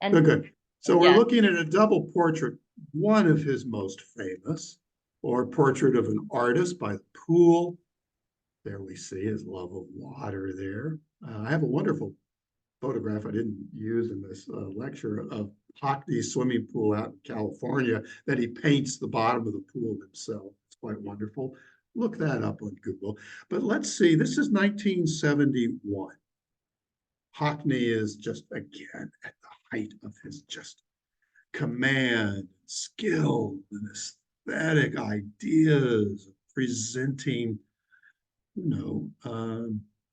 And Good. So we're yeah. looking at a double portrait, one of his most famous, or portrait of an artist by the pool. There we see his love of water there. I have a wonderful photograph I didn't use in this lecture of Hockney's swimming pool out in California that he paints the bottom of the pool himself. It's quite wonderful. Look that up on Google. But let's see, this is 1971. Hockney is just, again, at the height of his just command, skill, and aesthetic ideas, presenting,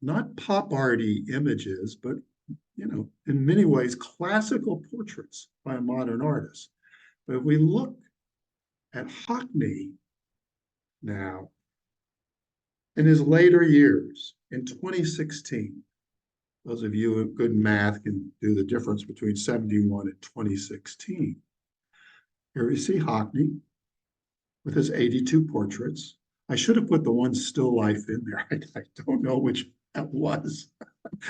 not pop arty images, but, in many ways, classical portraits by a modern artist. But if we look at Hockney now, in his later years, in 2016, those of you with good math can do the difference between 71 and 2016. Here we see Hockney with his 82 portraits. I should have put the one still life in there. I don't know which that was.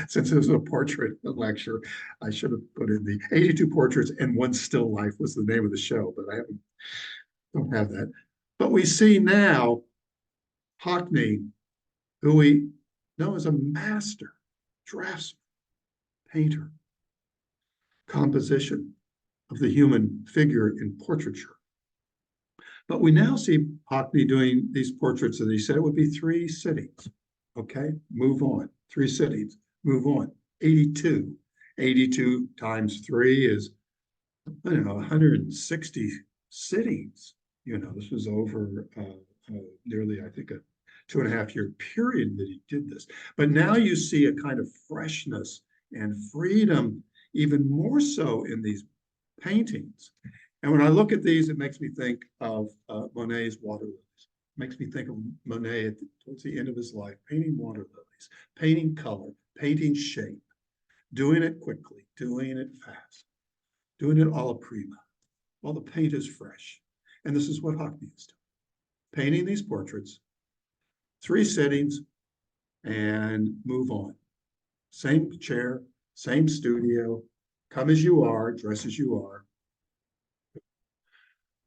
Since it was a portrait lecture, I should have put in the 82 portraits and one still life was the name of the show, but I don't have that. But we see now Hockney, who we know as a master draftsman, painter, composition of the human figure in portraiture. But we now see Hockney doing these portraits that he said it would be 3 sittings. Okay, move on. 3 sittings, move on. 82. 82 times 3 is, 160 sittings. This was over nearly, I think, a 2.5-year period that he did this. But now you see a kind of freshness and freedom, even more so in these paintings. And when I look at these, it makes me think of Monet's water lilies. It makes me think of Monet towards the end of his life, painting water lilies, painting color, painting shape, doing it quickly, doing it fast. doing it alla prima, while the paint is fresh. And this is what Hockney is doing. Painting these portraits, 3 sittings, and move on. Same chair, same studio, come as you are, dress as you are.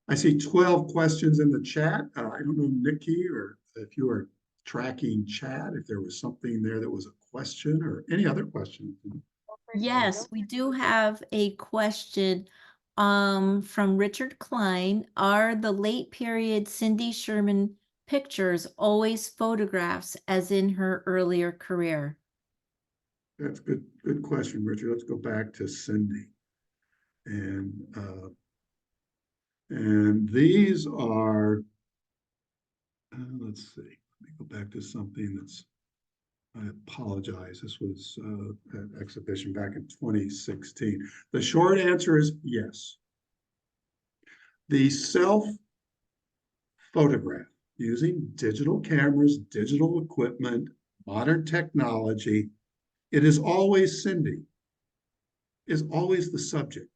I see 12 questions in the chat. I don't know, Nikki, or if you are tracking chat, if there was something there that was a question or any other question. Yes, we do have a question from Richard Klein. Are the late period Cindy Sherman pictures always photographs as in her earlier career? That's good question, Richard. Let's go back to Cindy. And these are, let's see, let me go back to something that's, I apologize. This was an exhibition back in 2016. The short answer is yes. The self-photograph using digital cameras, digital equipment, modern technology, it is always Cindy, is always the subject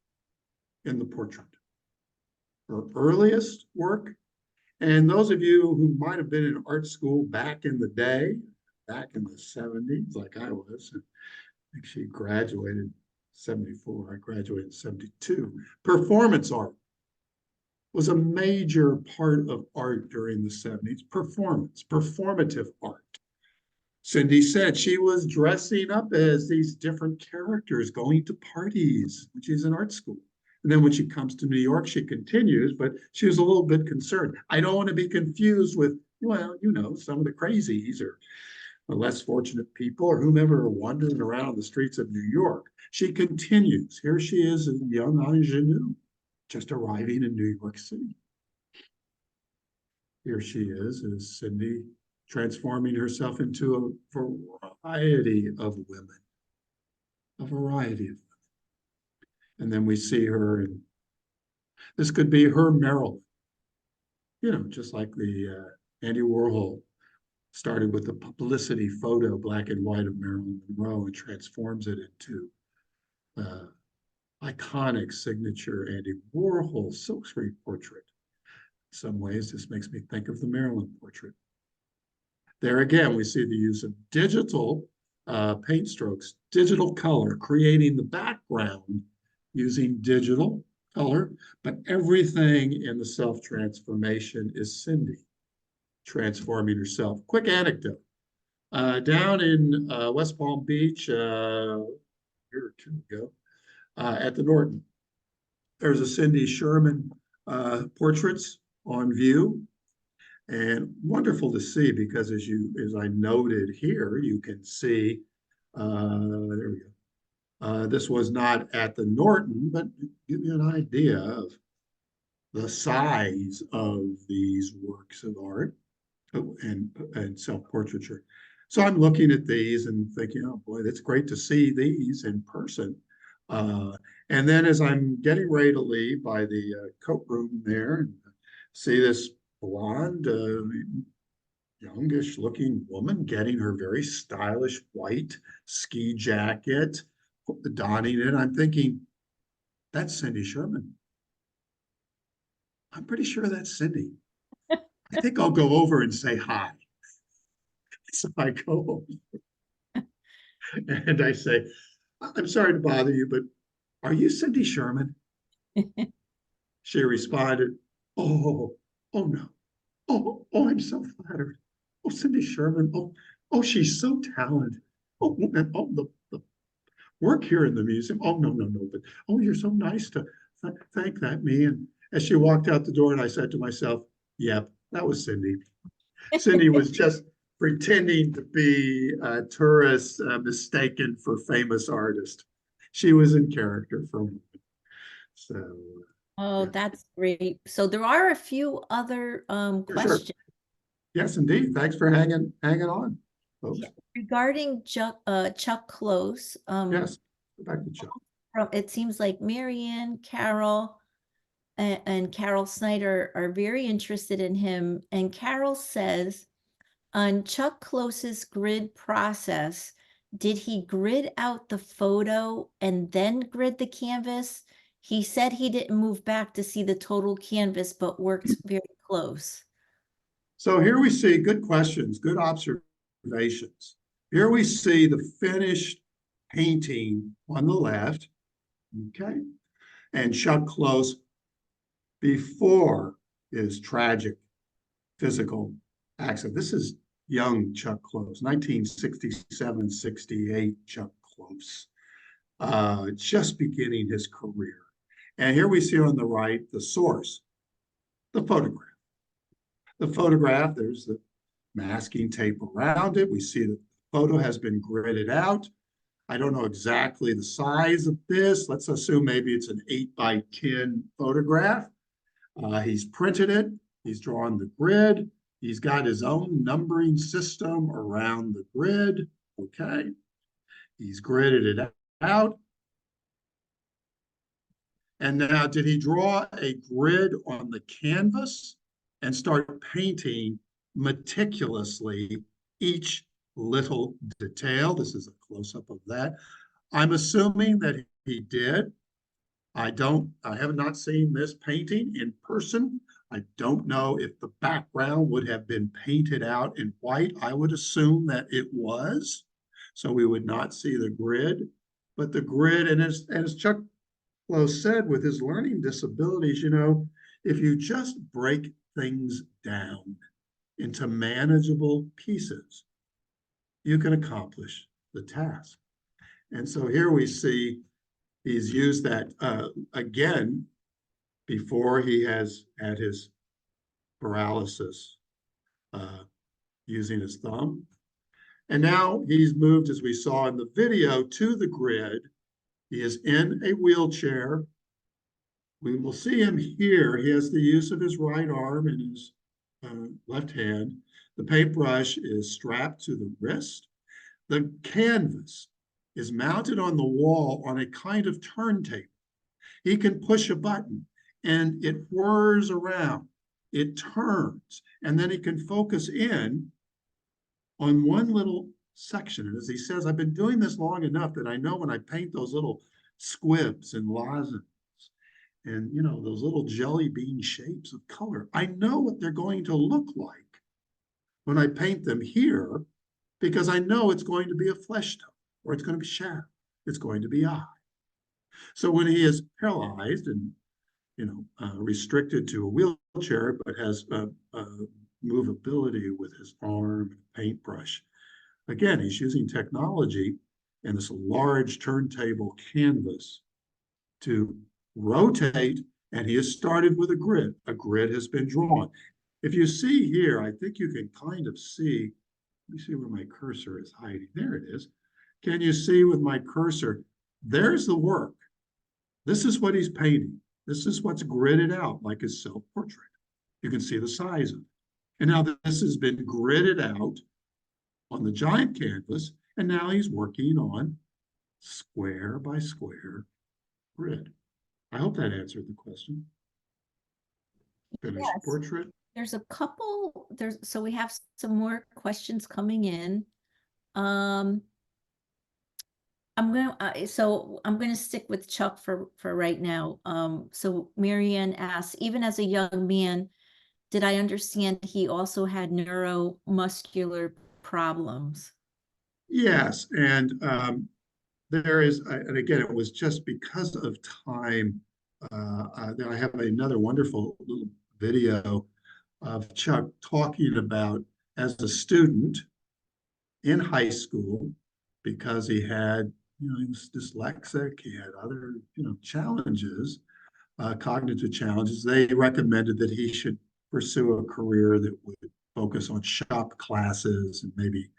in the portrait. Her earliest work, and those of you who might have been in art school back in the day, back in the 70s, like I was, I think she graduated 74, I graduated in 72. Performance art was a major part of art during the 70s. Performative art. Cindy said she was dressing up as these different characters, going to parties when she's in art school. And then when she comes to New York, she continues, but she was a little bit concerned. I don't want to be confused with, well, you know, some of the crazies or less fortunate people or whomever are wandering around the streets of New York. She continues. Here she is, a young ingenue, just arriving in New York City. Here she is Cindy, transforming herself into a variety of women, a variety of women. And then we see her, and this could be her Marilyn, you know, just like the Andy Warhol started with the publicity photo, black and white, of Marilyn Monroe and transforms it into iconic signature Andy Warhol silkscreen portrait. In some ways, this makes me think of the Marilyn portrait. There again, we see the use of digital paint strokes, digital color, creating the background using digital color, but everything in the self-transformation is Cindy transforming herself. Quick anecdote. Down in West Palm Beach, a year or two ago, at the Norton, there's a Cindy Sherman portraits on view. And wonderful to see, because as I noted here, you can see, there we go. This was not at the Norton, but give you an idea of the size of these works of art and self-portraiture. So I'm looking at these and thinking, oh boy, that's great to see these in person. And then as I'm getting ready to leave by the coat room there, and see this blonde, youngish looking woman getting her very stylish white ski jacket, donning it. I'm thinking, that's Cindy Sherman. I'm pretty sure that's Cindy. I think I'll go over and say hi. So I go over and I say, I'm sorry to bother you, but are you Cindy Sherman? She responded, oh no. Oh, I'm so flattered. Oh, Cindy Sherman. Oh, she's so talented. Oh, the work here in the museum. Oh, no. But oh, you're so nice to thank me. And as she walked out the door, and I said to myself, yep, that was Cindy. Cindy was just pretending to be a tourist mistaken for famous artist. She was in character for a moment. So. Oh, yeah. that's great. So there are a few other questions. Sure. Yes, indeed. Thanks for hanging on, folks. Yeah. Regarding Chuck Close. Yes, go back to Chuck. It seems like Marianne, Carol, and Carol Snyder are very interested in him. And Carol says, on Chuck Close's grid process, did he grid out the photo and then grid the canvas? He said he didn't move back to see the total canvas, but worked very close. So here we see good questions, good observations. Here we see the finished painting on the left, okay? And Chuck Close before his tragic physical accident. This is young Chuck Close, 1967, 68 Chuck Close, just beginning his career. And here we see on the right the source, the photograph. The photograph, there's the masking tape around it. We see that the photo has been gridded out. I don't know exactly the size of this. Let's assume maybe it's an 8x10 photograph. He's printed it. He's drawn the grid. He's got his own numbering system around the grid. Okay. He's gridded it out. And now, did he draw a grid on the canvas and start painting meticulously each little detail? This is a close-up of that. I'm assuming that he did. I have not seen this painting in person. I don't know if the background would have been painted out in white. I would assume that it was, so we would not see the grid. But the grid, and as Chuck Close said, with his learning disabilities, you know, if you just break things down into manageable pieces, you can accomplish the task. And so here we see he's used that again before he has had his paralysis using his thumb. And now he's moved, as we saw in the video, to the grid. He is in a wheelchair. We will see him here. He has the use of his right arm and his left hand. The paintbrush is strapped to the wrist. The canvas is mounted on the wall on a kind of turntable. He can push a button and it whirs around. It turns, and then he can focus in on one little section. And as he says, I've been doing this long enough that I know when I paint those little squibs and lozenges and, you know, those little jelly bean shapes of color, I know what they're going to look like when I paint them here, because I know it's going to be a flesh tone, or it's going to be shadow, it's going to be eye. So when he is paralyzed and, you know, restricted to a wheelchair, but has movability with his arm and paintbrush, again, he's using technology and this large turntable canvas to rotate, and he has started with a grid. A grid has been drawn. If you see here, I think you can kind of see, let me see where my cursor is hiding. There it is. Can you see with my cursor? There's the work. This is what he's painting. This is what's gridded out like his self-portrait. You can see the size of it. And now this has been gridded out on the giant canvas, and now he's working on square by square grid. I hope that answered the question. Finished portrait. There's a couple, so we have some more questions coming in. I'm gonna stick with Chuck for right now. So Marianne asks, even as a young man, did I understand he also had neuromuscular problems? Yes, and there is, and again, it was just because of time. I have another wonderful little video of Chuck talking about, as a student in high school, because he had, you know, he was dyslexic, he had other, you know, challenges, cognitive challenges. They recommended that he should pursue a career that would focus on shop classes and maybe,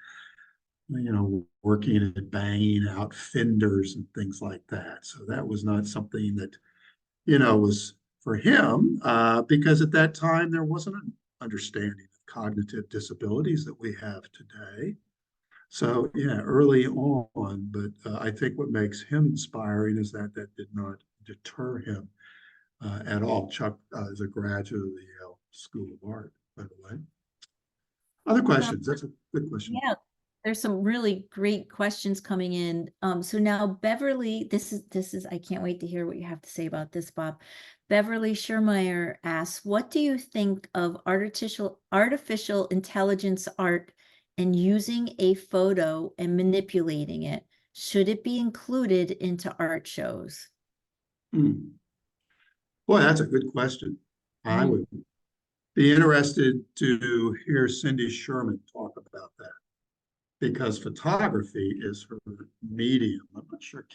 you know, working at banging out fenders and things like that. So that was not something that, you know, was for him, because at that time there wasn't an understanding of cognitive disabilities that we have today. So yeah, early on, but I think what makes him inspiring is that that did not deter him at all. Chuck is a graduate of the Yale School of Art, by the way. Other questions? That's a good question. Yeah, There's some really great questions coming in. So now Beverly, this is I can't wait to hear what you have to say about this, Bob. Beverly Schermeyer asks, what do you think of artificial intelligence art and using a photo and manipulating it? Should it be included into art shows? Hmm. Boy, that's a good question. I would be interested to hear Cindy Sherman talk about that, because photography is her medium. I'm not sure.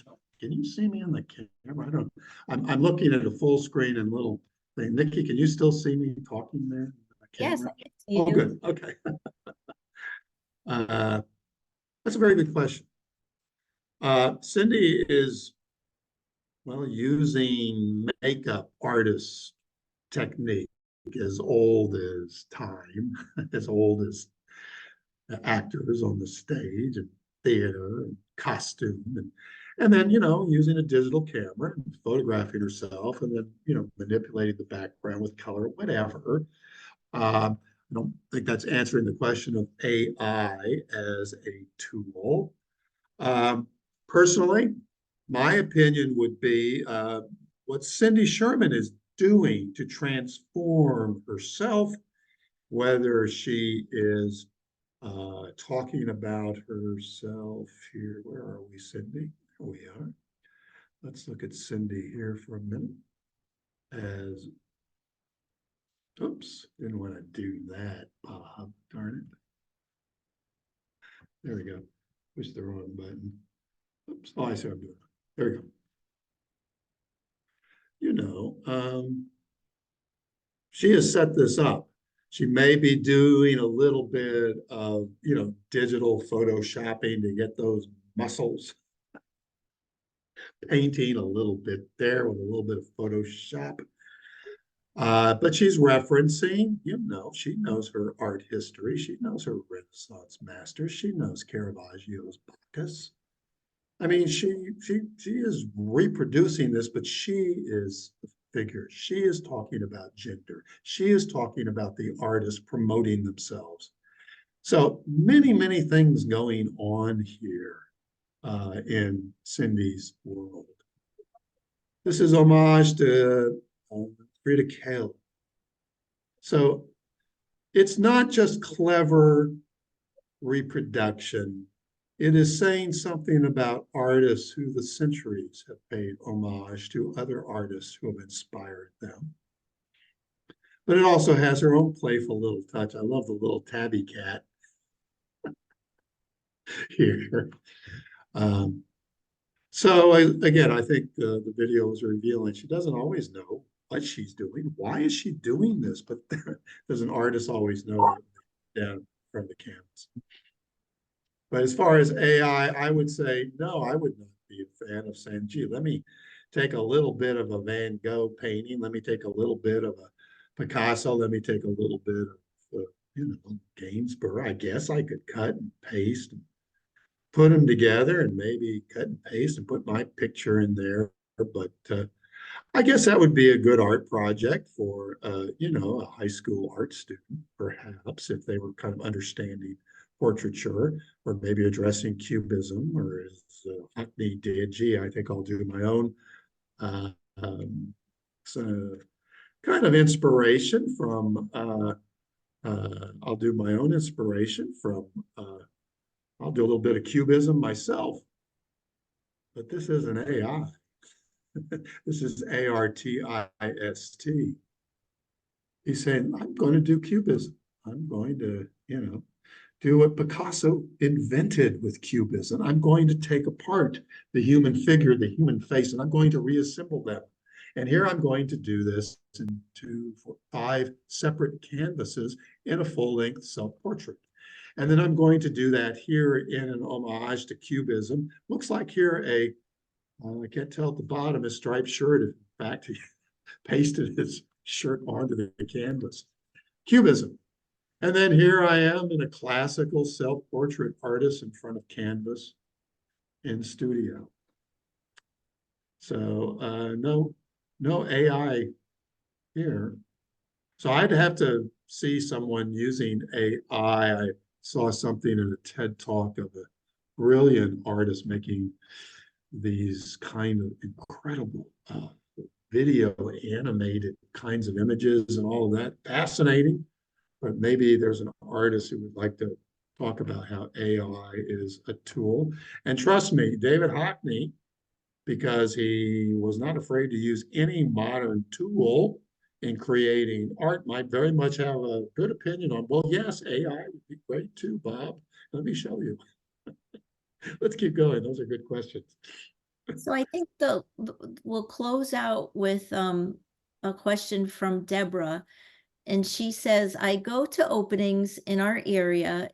Can you see me on the camera? I don't. I'm looking at a full screen and little thing. Nikki, can you still see me talking there? On the Yes, I camera? can see Oh, you. good. Okay. Uh, that's a very good question. Cindy is, well, using makeup artist technique as old as time, as old as actors on the stage and theater and costume, and then, using a digital camera and photographing herself, and then, manipulating the background with color, whatever. I don't think that's answering the question of AI as a tool. Personally, my opinion would be what Cindy Sherman is doing to transform herself, whether she is talking about herself here. Where are we, Cindy? Here we are. Let's look at Cindy here for a minute. Oops, didn't want to do that, Bob, darn it. There we go. Push the wrong button. Oops, oh, I see what I'm doing. There we go. She has set this up. She may be doing a little bit of, digital photoshopping to get those muscles, painting a little bit there with a little bit of Photoshop. But she's referencing, she knows her art history. She knows her Renaissance masters. She knows Caravaggio's Bacchus. I mean, she is reproducing this, but she is the figure. She is talking about gender. She is talking about the artists promoting themselves. So many, many things going on here in Cindy's world. This is homage to Frida Kahlo. So it's not just clever reproduction. It is saying something about artists who the centuries have paid homage to other artists who have inspired them. But it also has her own playful little touch. I love the little tabby cat here. Again, I think the video is revealing she doesn't always know what she's doing. Why is she doing this? But does an artist always know down from the canvas? But as far as AI, I would say, no, I would not be a fan of saying, gee, let me take a little bit of a Van Gogh painting. Let me take a little bit of a Picasso. Let me take a little bit of, Gainsborough. I guess I could cut and paste and put them together and maybe cut and paste and put my picture in there. But I guess that would be a good art project for, a high school art student, perhaps, if they were kind of understanding portraiture, or maybe addressing cubism, or as Hockney did, gee, I think I'll do my own so kind of inspiration from, I'll do my own inspiration from, I'll do a little bit of cubism myself. But this isn't AI. This is artist. He's saying, I'm going to do cubism. I'm going to, do what Picasso invented with cubism. I'm going to take apart the human figure, the human face, and I'm going to reassemble them. And here I'm going to do this in 2, 4, 5 separate canvases in a full-length self-portrait. And then I'm going to do that here in an homage to cubism. Looks like here I can't tell at the bottom, a striped shirt. In fact, he pasted his shirt onto the canvas. Cubism. And then here I am in a classical self-portrait artist in front of canvas in studio. So no AI here. So I'd have to see someone using AI. saw something in a TED talk of a brilliant artist making these kind of incredible video animated kinds of images and all of that. Fascinating. But maybe there's an artist who would like to talk about how AI is a tool. And trust me, David Hockney, because he was not afraid to use any modern tool in creating art, might very much have a good opinion on, well, yes, AI would be great too, Bob. Let me show you. Let's keep going. Those are good questions. So I think we'll close out with a question from Deborah. And she says, I go to openings in our area,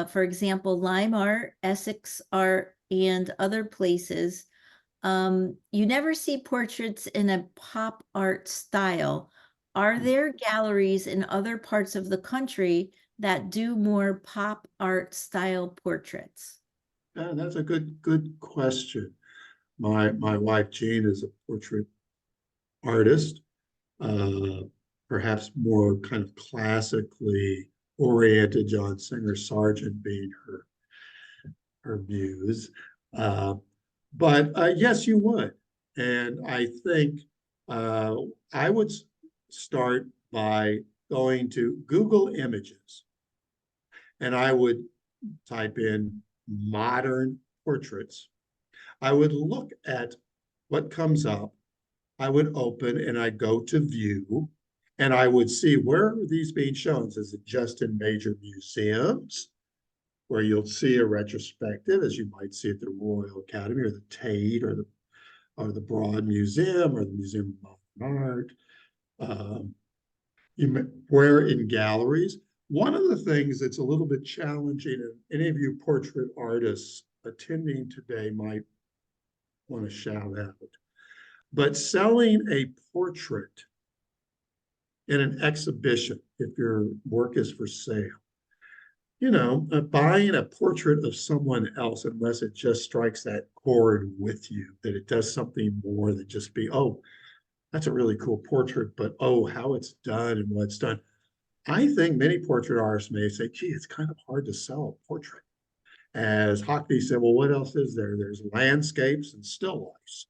for example, Lime Art, Essex Art, and other places. You never see portraits in a pop art style. Are there galleries in other parts of the country that do more pop art style portraits? Yeah, that's a good question. My wife Jean is a portrait artist, perhaps more kind of classically oriented, John Singer Sargent being her muse. But yes, you would. And I think I would start by going to Google Images, and I would type in modern portraits. I would look at what comes up. I would open and I go to view, and I would see, where are these being shown? Is it just in major museums where you'll see a retrospective, as you might see at the Royal Academy or the Tate or the Broad Museum or the Museum of Modern Art? Where in galleries? One of the things that's a little bit challenging, and any of you portrait artists attending today might want to shout out, but selling a portrait in an exhibition, if your work is for sale, buying a portrait of someone else, unless it just strikes that chord with you, that it does something more than just be, oh, that's a really cool portrait, but oh, how it's done and what's done. I think many portrait artists may say, gee, it's kind of hard to sell a portrait. As Hockney said, well, what else is there? There's landscapes and still lifes.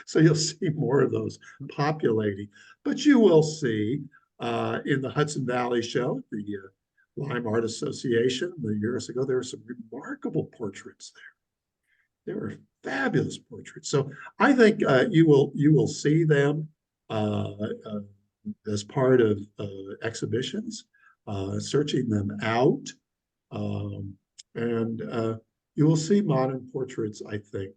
So you'll see more of those populating. But you will see in the Hudson Valley Show, the Lime Art Association, years ago, there were some remarkable portraits there. They were fabulous portraits. So I think you will see them as part of exhibitions, searching them out, and you will see modern portraits, I think.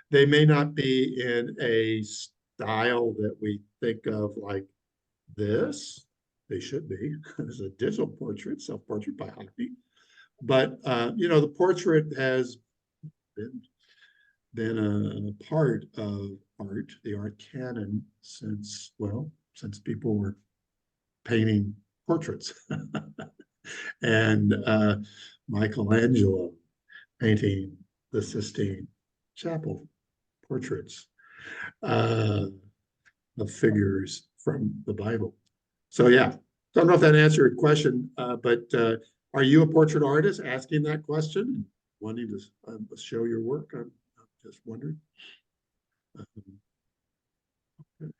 They may not be in a style that we think of like this. They should be. There's a digital portrait, self-portrait by Hockney. But, the portrait has been a part of art, the art canon, since people were painting portraits. And Michelangelo painting the Sistine Chapel portraits of figures from the Bible. So yeah, don't know if that answered your question, but are you a portrait artist asking that question, wanting to show your work? I'm just wondering. Okay.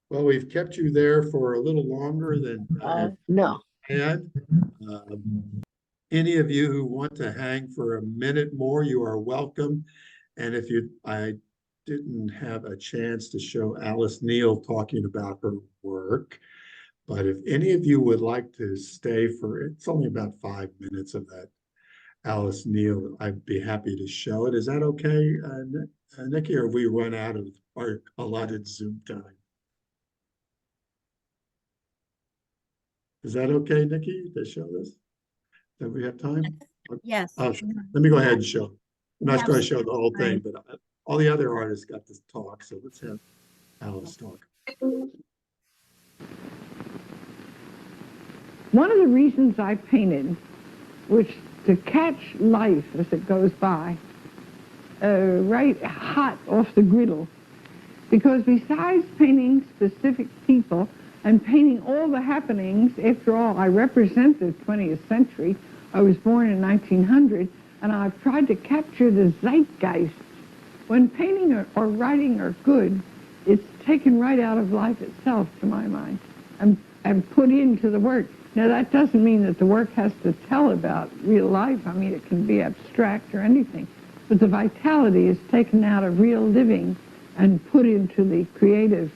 Well, we've kept you there for a little longer than No. had. Any of you who want to hang for a minute more, you are welcome. And I didn't have a chance to show Alice Neal talking about her work, but if any of you would like to stay it's only about 5 minutes of that Alice Neal, I'd be happy to show it. Is that okay, Nikki, or have we run out of our allotted Zoom time? Is that okay, Nikki, to show this? Do we have time? Yes. Oh, let me go ahead and show. I'm not Yeah, going to show the whole thing, fine. but all the other artists got to talk, so let's have Alice talk. One of the reasons I painted was to catch life as it goes by, right hot off the griddle. Because besides painting specific people, and painting all the happenings. After all, I represent the 20th century. I was born in 1900, and I've tried to capture the zeitgeist. When painting or writing are good, it's taken right out of life itself, to my mind, and put into the work. Now, that doesn't mean that the work has to tell about real life. I mean, it can be abstract or anything. But the vitality is taken out of real living and put into the creative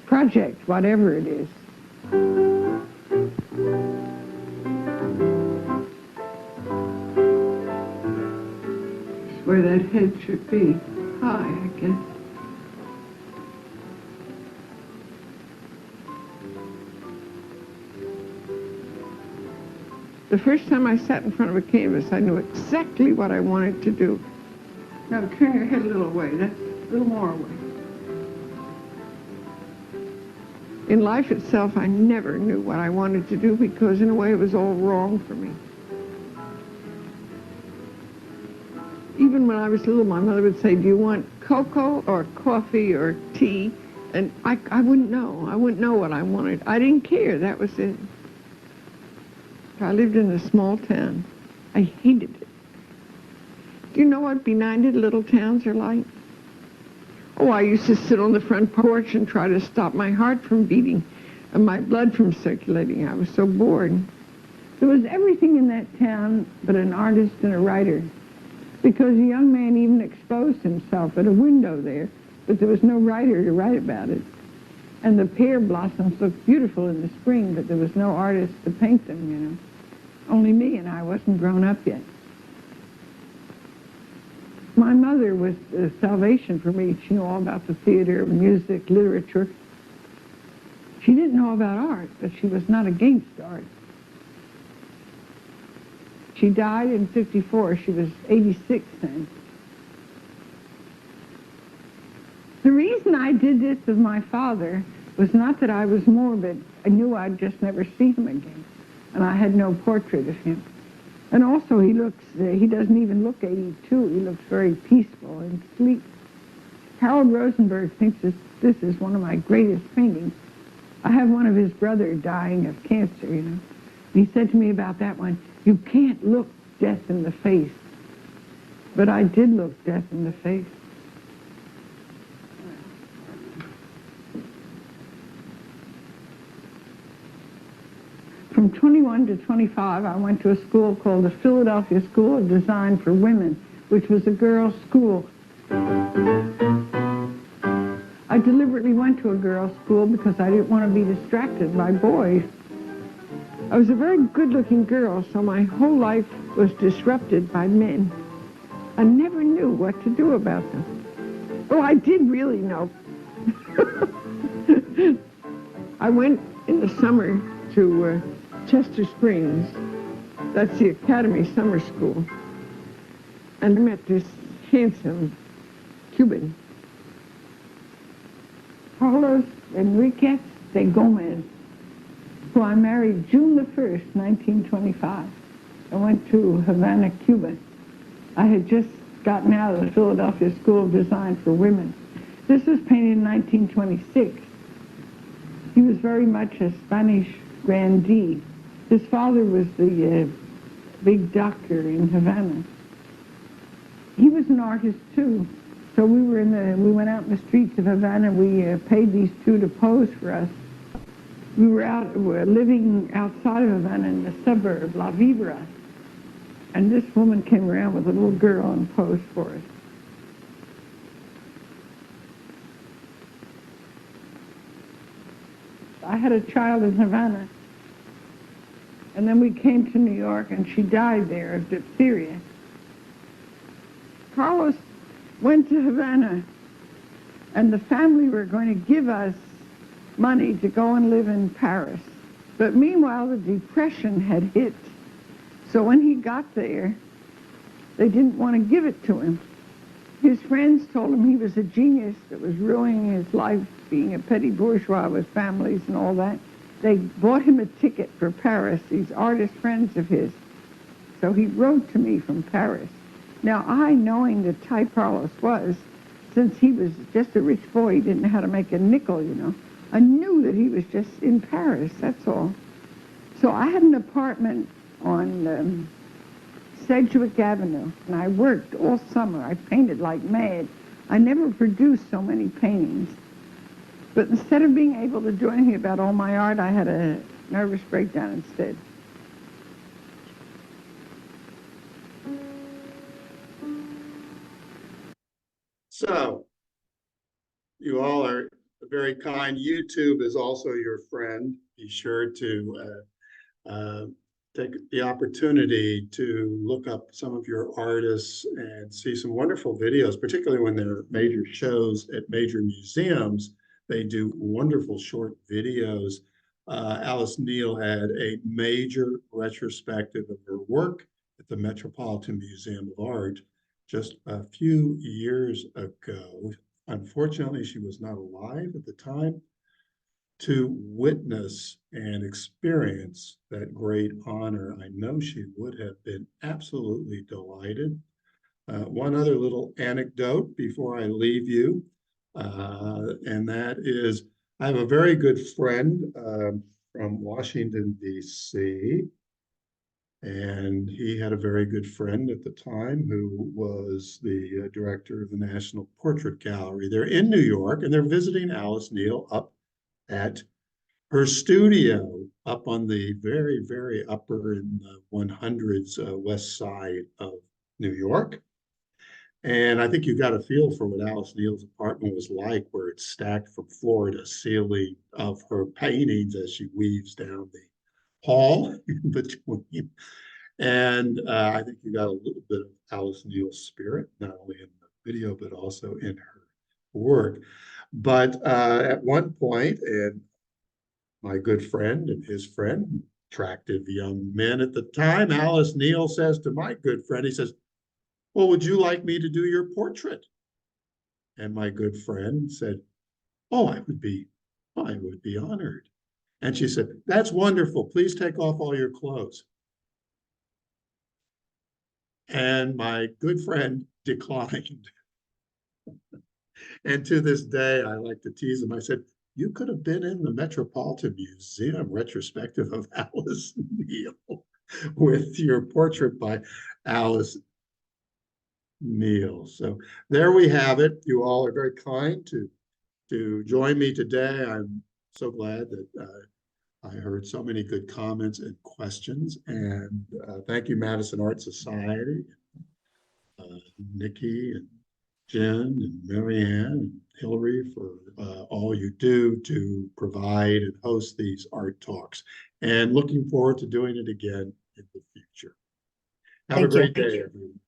project, whatever it is. It's where that head should be. High, I guess. The first time I sat in front of a canvas, I knew exactly what I wanted to do. Now turn your head a little away. That's a little more away. In life itself, I never knew what I wanted to do because, in a way, it was all wrong for me. Even when I was little, my mother would say, do you want cocoa or coffee or tea? And I wouldn't know. I wouldn't know what I wanted. I didn't care. That was it. I lived in a small town. I hated it. Do you know what benighted little towns are like? Oh, I used to sit on the front porch and try to stop my heart from beating and my blood from circulating. I was so bored. There was everything in that town but an artist and a writer, because a young man even exposed himself at a window there, but there was no writer to write about it. And the pear blossoms looked beautiful in the spring, but there was no artist to paint them, you know. Only me, and I wasn't grown up yet. My mother was salvation for me. She knew all about the theater, music, literature. She didn't know about art, but she was not against art. She died in '54. She was 86 then. The reason I did this with my father was not that I was morbid. I knew I'd just never see him again, and I had no portrait of him. And also he doesn't even look 82. He looks very peaceful and sleek. Harold Rosenberg thinks this is one of my greatest paintings. I have one of his brothers dying of cancer, you know. And he said to me about that one, you can't look death in the face. But I did look death in the face. From 21 to 25, I went to a school called the Philadelphia School of Design for Women, which was a girls' school. I deliberately went to a girls' school because I didn't want to be distracted by boys. I was a very good-looking girl, so my whole life was disrupted by men. I never knew what to do about them. Oh, I did really know. I went in the summer to Chester Springs. That's the Academy Summer School. And I met this handsome Cuban, Carlos Enriquez de Gomez, who I married June the 1st, 1925. I went to Havana, Cuba. I had just gotten out of the Philadelphia School of Design for Women. This was painted in 1926. He was very much a Spanish grandee. His father was the big doctor in Havana. He was an artist too. So we went out in the streets of Havana. We paid these two to pose for us. We were living outside of Havana in the suburb, La Vibra. And this woman came around with a little girl and posed for us. I had a child in Havana. And then we came to New York, and she died there of diphtheria. Carlos went to Havana, and the family were going to give us money to go and live in Paris. But meanwhile, the Depression had hit. So when he got there, they didn't want to give it to him. His friends told him he was a genius that was ruining his life, being a petty bourgeois with families and all that. They bought him a ticket for Paris, these artist friends of his. So he wrote to me from Paris. Now, I, knowing the type Carlos was, since he was just a rich boy, he didn't know how to make a nickel, you know, I knew that he was just in Paris, that's all. So I had an apartment on Sedgwick Avenue, and I worked all summer. I painted like mad. I never produced so many paintings. But instead of being able to do anything about all my art, I had a nervous breakdown instead. So, you all are very kind. YouTube is also your friend. Be sure to take the opportunity to look up some of your artists and see some wonderful videos, particularly when there are major shows at major museums. They do wonderful short videos. Alice Neal had a major retrospective of her work at the Metropolitan Museum of Art just a few years ago. Unfortunately, she was not alive at the time to witness and experience that great honor. I know she would have been absolutely delighted. One other little anecdote before I leave you, and that is I have a very good friend from Washington, D.C., and he had a very good friend at the time who was the director of the National Portrait Gallery. They're in New York, and they're visiting Alice Neal up at her studio up on the very, very upper in the 100s west side of New York. And I think you got a feel for what Alice Neal's apartment was like, where it's stacked from floor to ceiling of her paintings as she weaves down the hall in between. And I think you got a little bit of Alice Neal's spirit, not only in the video, but also in her work. But at one point, and my good friend and his friend, attractive young men at the time, Alice Neal says to my good friend, he says, well, would you like me to do your portrait? And my good friend said, oh, I would be honored. And she said, that's wonderful. Please take off all your clothes. And my good friend declined. And to this day, I like to tease him. I said, you could have been in the Metropolitan Museum retrospective of Alice Neal with your portrait by Alice Neal. So there we have it. You all are very kind to join me today. I'm so glad that I heard so many good comments and questions. And thank you, Madison Art Society, Nikki and Jen and Marianne and Hillary for all you do to provide and host these art talks. And looking forward to doing it again in the future. Have a great day, everyone.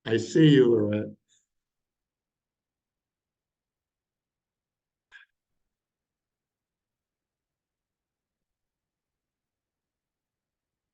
I see you, Lorette.